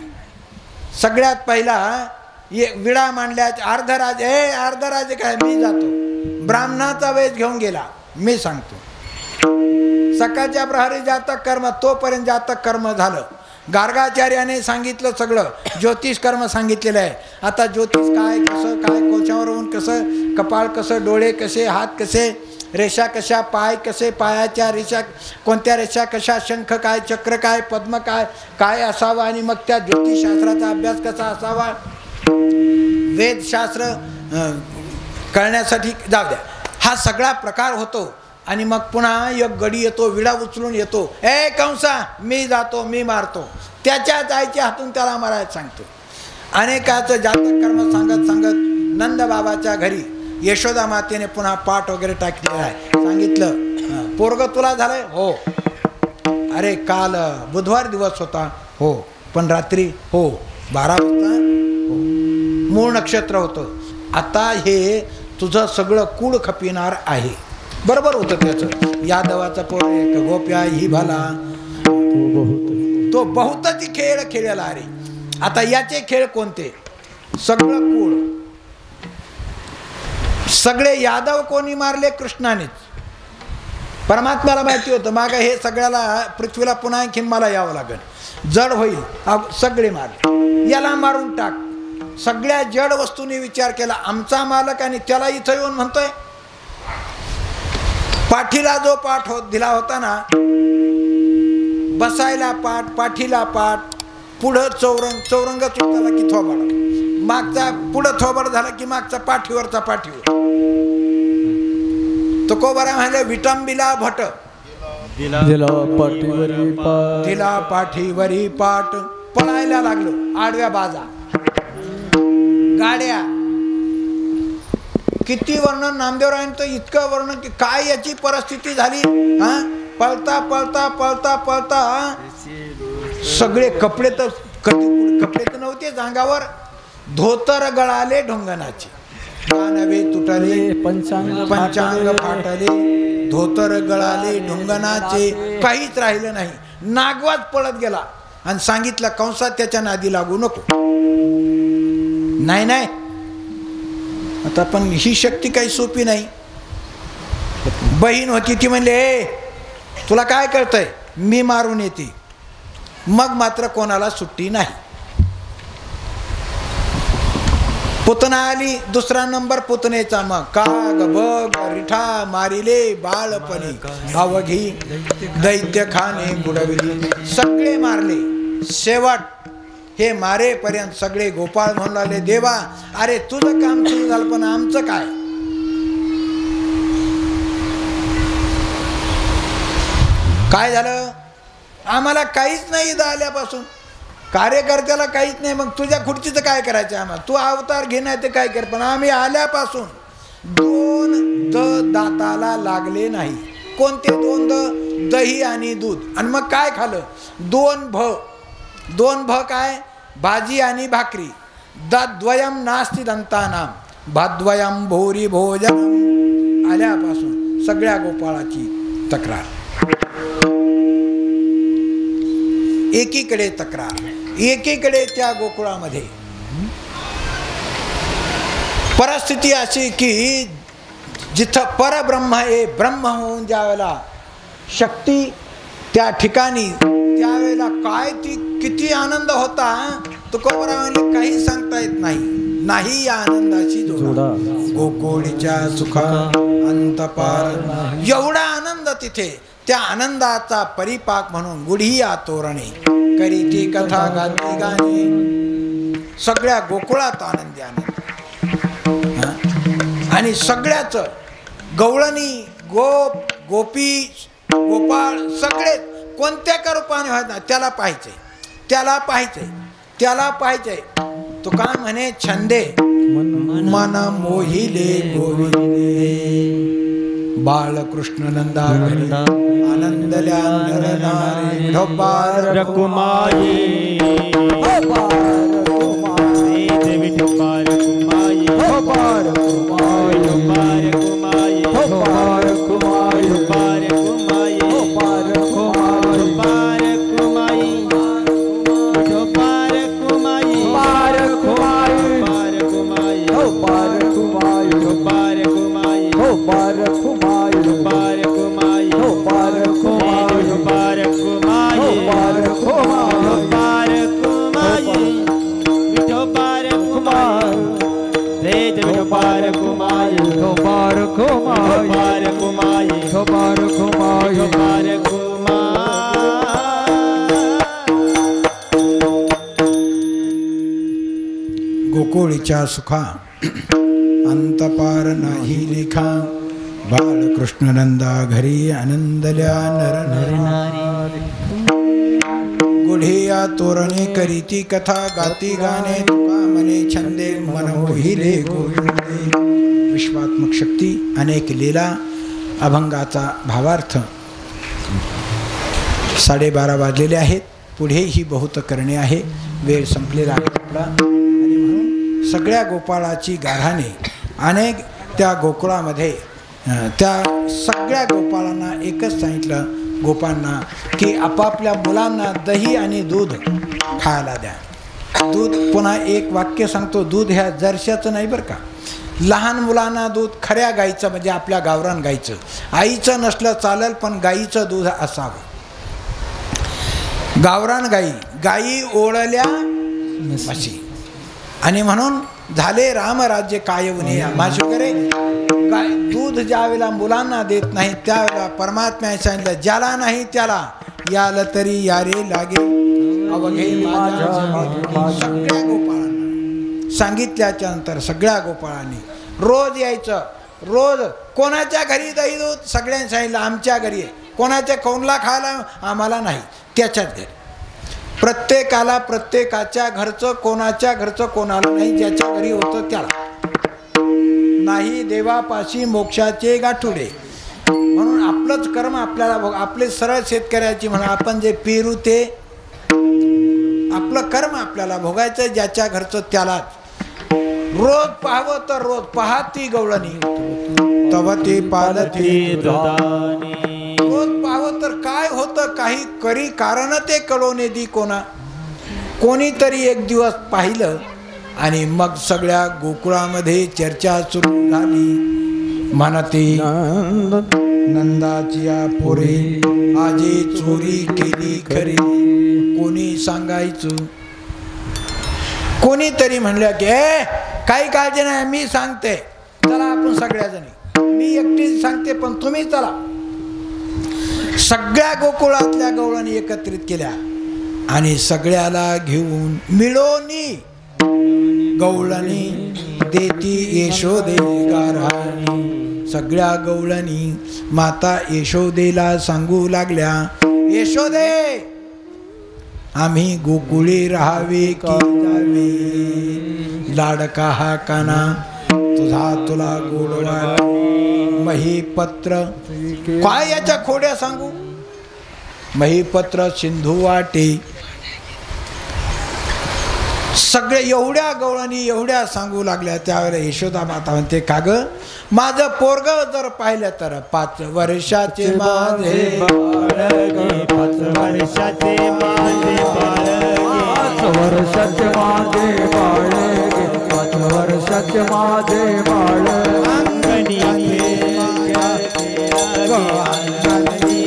सगळ्यात पहिला विडा मांडल्या. अर्धराजे काय, मी जातो. ब्राह्मणाचा वेश घेऊन गेला, मी सांगतो. सकाळच्या प्रहरी जातक कर्म, तोपर्यंत जातक कर्म झालं. गार्गाचार्याने सांगितलं सगळं, ज्योतिष कर्म सांगितलेलं आहे. आता ज्योतिष काय, कसं काय, कोशावरून कसं, कपाळ कसं, डोळे कसे, हात कसे, रेषा कशा, पाय कसे, पायाच्या रेषा कोणत्या, रेषा कशा, शंख काय, चक्र काय, पद्म काय, काय असावं. आणि मग त्या ज्योतिषशास्त्राचा अभ्यास कसा असावा, वेदशास्त्र कळण्यासाठी जाऊ द्या, हा सगळा प्रकार होतो. आणि मग पुन्हा एक गडी येतो, विडा उचलून येतो. ए कंसा, मी जातो, मी मारतो. त्याच्याच आईच्या हातून त्याला मारायला सांगतो. अनेकाचं जातक कर्म सांगत सांगत नंद बाबाच्या घरी यशोदा मातेने पुन्हा पाठ वगैरे टाकलेला आहे. सांगितलं, पोरग तुला झालंय? हो. अरे काल बुधवार दिवस होता, हो, पण रात्री हो 12 वाजता हो. मूळ नक्षत्र होतं. आता हे तुझं सगळं कूड खपिनार आहे. बरोबर होतं त्याचं. यादवाचा पोर एक गोप्या ही भला तो बहुताची खेळ खेळला. अरे आता याचे खेळ कोणते? सगळं कूड. सगळे यादव कोणी मारले? कृष्णानेच. परमात्म्याला माहिती होतं माग हे सगळ्याला पृथ्वीला पुन्हा आणखीन मला यावं लागेल, जड होईल. सगळे मारले. याला मारून टाक. सगळ्या जड वस्तूंनी विचार केला आमचा मालक, आणि त्याला इथं येऊन म्हणतोय. पाठीला जो पाठ दिला होता ना, बसायला पाठ, पाठीला पाठ, पुढं चौरंग, चौरंग चुकताला की थोबाड, मागचा पुढं थोबाड झाला की मागचा पाठीवरचा पाठीवर. तो कोबरा म्हणाले विटंबिला भट दिला पाठीवरी पाठ, तिला पाठीवरी पाठ. पळायला लागलो. आडव्या बाजा, गाड्या. किती वर्णन नामदेवरायांचं, इतकं वर्णन की काय याची परिस्थिती झाली. हा, पळता पळता पळता पळता सगळे कपडे तर कपडे तर नव्हतेच अंगावर. धोतर गळाले ढोंगणाचे, कानवे तुटले, पंचांग फाटले, धोतर गळाले ढोंगणाचे. काहीच राहिलं नाही. नागवाच पळत गेला आणि सांगितलं कंसात त्याच्या नादी लागू नको. नाही नाही, आता पण ही शक्ती काही सोपी नाही. बहीण होती ती म्हणले तुला काय कळतंय, मी मारून येते. मग मात्र कोणाला सुट्टी नाही. पुतना आली, दुसरा नंबर पुतनेचा. मग काग बग रिठा मारिले बाळपणी, अवघी दैत्य खाणे बुडविली. सगळे मारले. शेवट हे मारेपर्यंत सगळे गोपाळ म्हणू लागले देवा अरे तुझं काम सुरू झालं पण आमचं काय. काय झालं? आम्हाला काहीच नाही इथं आल्यापासून. कार्यकर्त्याला काहीच नाही. मग तुझ्या खुर्चीचं काय करायचं आम्हाला? तू अवतार घे नाही ते काय कर, पण आम्ही आल्यापासून 2 दाताला लागले नाही. कोणते 2 दही आणि दूध. आणि मग काय खाल्लं? 2 भ काय? भाजी आणि भाकरी. दद्वयम नास्ति दंतानाम भाद्वयम भोरी भोजन. आल्यापासून सगळ्या गोपाळाची तक्रार. एकीकडे तक्रार, एकीकडे त्या गोकुळामध्ये परिस्थिती अशी की जिथं परब्रह्म हे ब्रह्म होऊन ज्यावेळेला शक्ती त्या ठिकाणी, त्यावेळेला काय ती किती आनंद होता. तुकोबरा म्हणले काही सांगता येत नाही. नाही या आनंदाची जोडा. गोकुळीच्या सुखा अंतपार. एवढा आनंद तिथे. त्या आनंदाचा परिपाक म्हणून गुढिया तोरणे करीती कथा गाती गाणे. सगळ्या गोकुळात आनंदी आनंद. आणि सगळ्याच गवळणी गोप गोपी गोपाळ सगळे कोणत्या का रूपाने व्हायचं ना त्याला पाहायचंय, त्याला पाहायचंय, त्याला पाहायचंय. तो काय म्हणे छंदे मन मोहिले गोविंदे. बाळकृष्ण नंदा आनंदल्या नरनारी ढोबार कुमाई विठोबार कुमाई ढोबार कुमाई ढोबार कुमाई ढोबार कुमाई ढोबार कुमाई ढोबार कुमाई ढोबार कुमाई ढोबार कुमाई ढोबार कुमाई ढोबार कुमाई ढोबार कुमाई ढोबार कुमाई ढोबार कुमाई ढोबार कुमाई ढोबार कुमाई ढोबार कुमाई ढोबार कुमाई ढोबार कुमाई तेज ढोबार कुमाई ढोबार कुमाई ढोबार कुमाई ढोबार कुमाई ढोबार कुमाई. गोकुळीच्या सुखा अंतपार नाही लेखा. बाळकृष्ण नंदा घरी आनंदल्या नर नारी. गुढिया तोरणे करीती कथा गाती गाणे. तुका मने छंदे मन मोहिले गोविंदे. विश्वात्मक शक्ती अनेक लीला. अभंगाचा भावार्थ 12:30 वाजलेले आहेत. पुढेही बहुत करणे आहे. वेळ संपलेला आहे आपला. आणि म्हणून सगळ्या गोपाळाची गाऱ्हाणे अनेक त्या गोकुळामध्ये त्या सगळ्या गोपाळांना एकच सांगितलं, गोपांना की आपापल्या मुलांना दही आणि दूध खायला द्या. दूध, पुन्हा एक वाक्य सांगतो, दूध ह्या जर्शाचं नाही बरं का. लहान मुलांना दूध खऱ्या गाईचं, म्हणजे आपल्या गावरान गाईचं. आईचं नसलं चालेल, पण गाईचं दूध असावं. गावरान गाई ओळल्या म्हशी. आणि म्हणून झाले रामराज्य कायवणे माशी वगैरे. गाय दूध ज्या वेळेला मुलांना देत नाही त्यावेळेला परमात्म्याने सांगितलं, ज्याला नाही त्याला याल तरी यारे लागे अवघे माझ्या. सगळ्या गोपाळांना सांगितल्याच्या नंतर सगळ्या गोपाळांनी रोज यायचं. रोज कोणाच्या घरी दही दूध, सगळ्यांनी सांगितलं आमच्या घरी आहे. कोणाच्या कोणला खायला आम्हाला नाही, त्याच्याच घरी. प्रत्येकाला प्रत्येकाच्या घरचं, कोणाच्या घरचं कोणाला नाही, ज्याच्या घरी होतं त्याला नाही. देवापाशी मोक्षाचे गाठुडे. म्हणून आपलंच कर्म आपल्याला भोग. आपले सरळ शेतकऱ्याची म्हणा, आपण जे पेरू ते आपलं कर्म आपल्याला भोगायचं, ज्याच्या घरचं त्यालाच. रोज पाहावं तर रोज पहा ती गवळणी तव ते पालती. रोज पाहावं तर काय होतं, काही करी कारण ते कळवणे दी कोणा. कोणीतरी एक दिवस पाहिलं आणि मग सगळ्या गोकुळामध्ये चर्चा सुरू झाली. म्हणते नंदाची पोरे आजी चोरी केली खरी. कोणी सांगायचं, कोणीतरी म्हणलं की काही काळजी नाही, मी सांगते, चला आपण सगळ्याजणी. मी एकटी सांगते पण तुम्ही चला. सगळ्या गोकुळातल्या गवळणी एकत्रित केल्या आणि सगळ्याला घेऊन मिळोनी गवळणी देती यशोदे गाऱ्हाणी. सगळ्या गवळणी माता यशोदेला सांगू लागल्या, यशोदे आम्ही गोकुळी राहावे की जावे. लाडका हा काना तुझा तुला गोडवा महीपत्र. काय याच्या खोड्या सांगू. महीपत्र सिंधू वाटे. सगळे एवढ्या गवळणी एवढ्या सांगू लागल्या. त्यावेळेला यशोदा माता म्हणते, का ग माझं पोरग जर पाहिलं तर 5 वर्षाचे माझे 5 वर्षाचे माझे 5 वर्षाचे माझे बाळगे 5 वर्षाचे माझे बाळ. अंगणी माझ्या खेळ अंगणी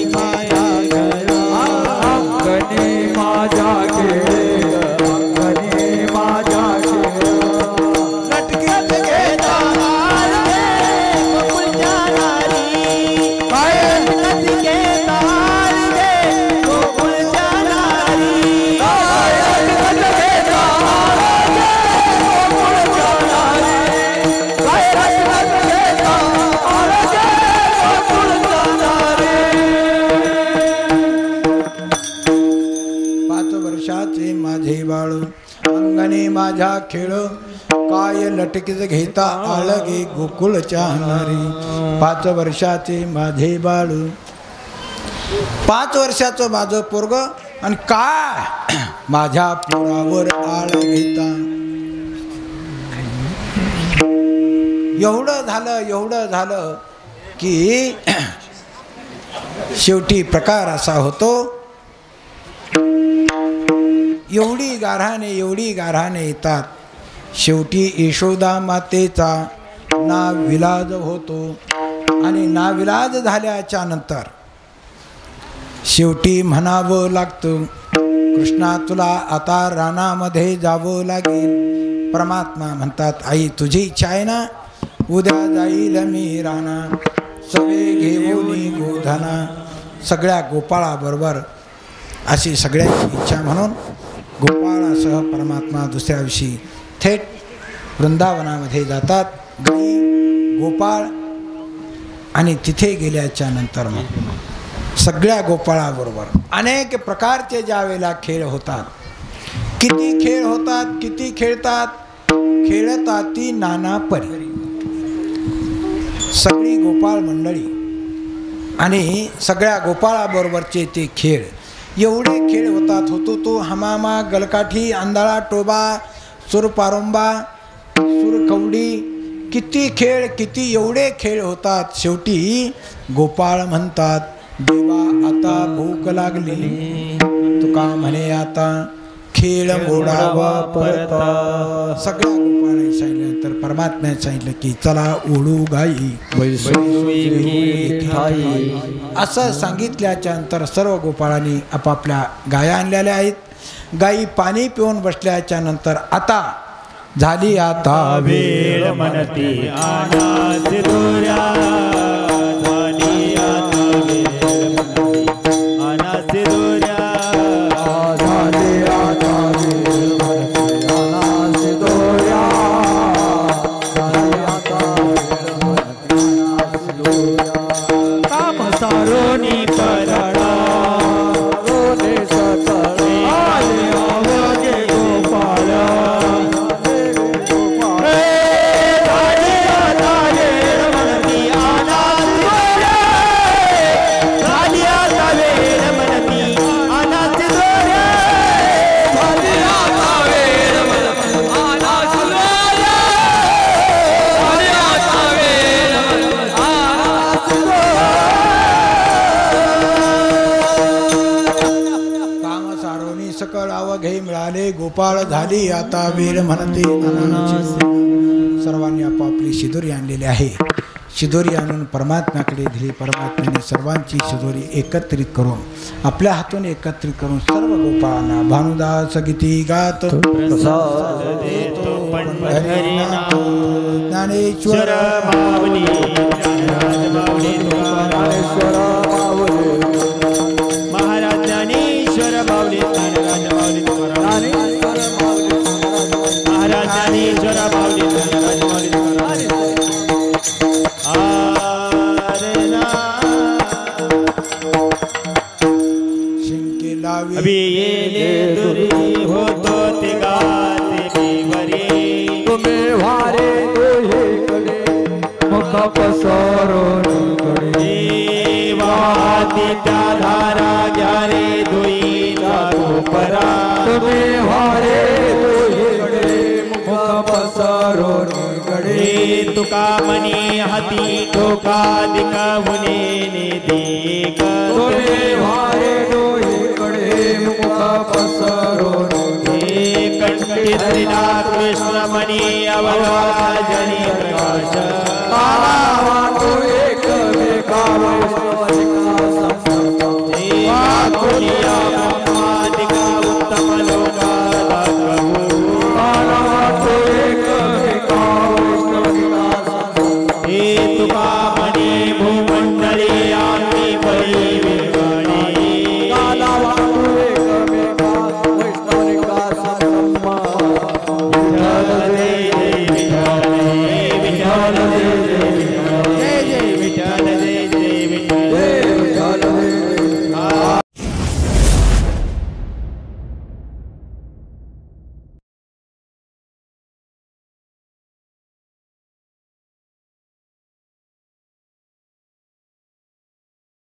माझ्या खेळ. लटकत घेता गोकुळच्या नारी. लटकत घेता गोकुळच्या नारी. लटकत घेता गोकुळच्या नारी. लटकत घेता गोकुळच्या नारी. 5 वर्षाचे माझे बाळ अंगणे माझ्या खेळ. काय लटकीत घेता आळगे गोकुळच्या नारी. 5 वर्षाचे माझे बाळ. 5 वर्षाचं माझं पोरग आणि काय माझ्या पोरावर आळ घेता. एवढं झालं की शेवटी प्रकार असा होतो. एवढी गाऱ्हाणे येतात. शेवटी यशोदा मातेचा नाविलाज होतो. आणि नाविलाज झाल्याच्या नंतर शेवटी म्हणावं लागतं, कृष्णा तुला आता रानामध्ये जावं लागेल. परमात्मा म्हणतात, आई तुझी इच्छा आहे ना, उद्या जाईल मी राना. सवे घेऊन गोधना. सगळ्या गोपाळाबरोबर अशी सगळ्यांची इच्छा म्हणून गोपाळासह परमात्मा दुसऱ्या दिवशी थेट वृंदावनामध्ये जातात. गाई गोपाळ आणि तिथे गेल्याच्या नंतर मग सगळ्या गोपाळाबरोबर अनेक प्रकारचे ज्या वेळेला खेळ होतात. किती खेळ होतात, किती खेळतात. खेळतात ती नाना परी. सगळी गोपाळ मंडळी आणि सगळ्या गोपाळाबरोबरचे ते खेळ. एवढे खेळ होतात. होतो तो हमामा, गलकाठी, अंधाळा, टोबा, सुरपारोंबा, सुरकवडी, किती खेळ, किती एवढे खेळ होतात. शेवटी गोपाळ म्हणतात, देवा आता भूक लागली, तुका म्हणे आता खेळ मोडावा परत. सगळ्या गोपाळाने सांगितल्यानंतर परमात्म्याने सांगितलं की चला ओढू गाई. असं सांगितल्याच्या नंतर सर्व गोपाळांनी आपापल्या गाया आणलेल्या आहेत. गायी पाणी पिऊन बसल्याच्या नंतर आता झाली आता वेळ म्हणती आनाच दोऱ्या, झाली आता वेळ म्हणती आनाच दोऱ्या, झाली आता वेळ म्हणती आनाच दोऱ्या, झाली आता वेळ म्हणती आनाच दोऱ्या. काम सारोनी परडा, रोने सतळे आले आवगे गोपाळ, झाली आता वेळ म्हणती आनाच दोऱ्या, झाली आता वेळ म्हणती आनाच दोऱ्या, झाली आता वेळ म्हणती आनाच दोऱ्या, झाली आता वेळ म्हणती आनाच काम सारोनी सकळ अवघे मिळाले, गोपाळ झाली आता वेळ म्हणते नानांची. सर्वांनी आपापली शिदोरी आणलेली आहे. शिदोरी आणून परमात्म्याकडे दिली. परमात्म्याने सर्वांची शिदोरी एकत्रित करून आपल्या हातून एकत्रित करून सर्व गोपाळांना भानुदास गीती गात प्रसाद देतो पंढरीनाथ, ज्ञानेश्वर माऊली ज्ञानराज माऊली तुकारामेश्वर माऊली, महाराज ज्ञानेश्वर माऊली ज्ञानराज माऊली तुकाराम, महाराज ज्ञानेश्वर माऊली ज्ञानराज माऊली तुकाराम. आरे ना शिंके लावी अभी येले दुरी होतो ते गाते बेवरे, तुम्ही वारे दोहीकडे मुख पसरून कडे, वाहती त्या धारा घ्या रे धुईचा कोपरा, तुम्ही वारे दोहीकडे मुख पसरून कडे, हे तुका मनी हाती ठोका दिकाहुने ने देक, तुम्ही वारे दोहीकडे मुख पसरून हे कंठी धरिला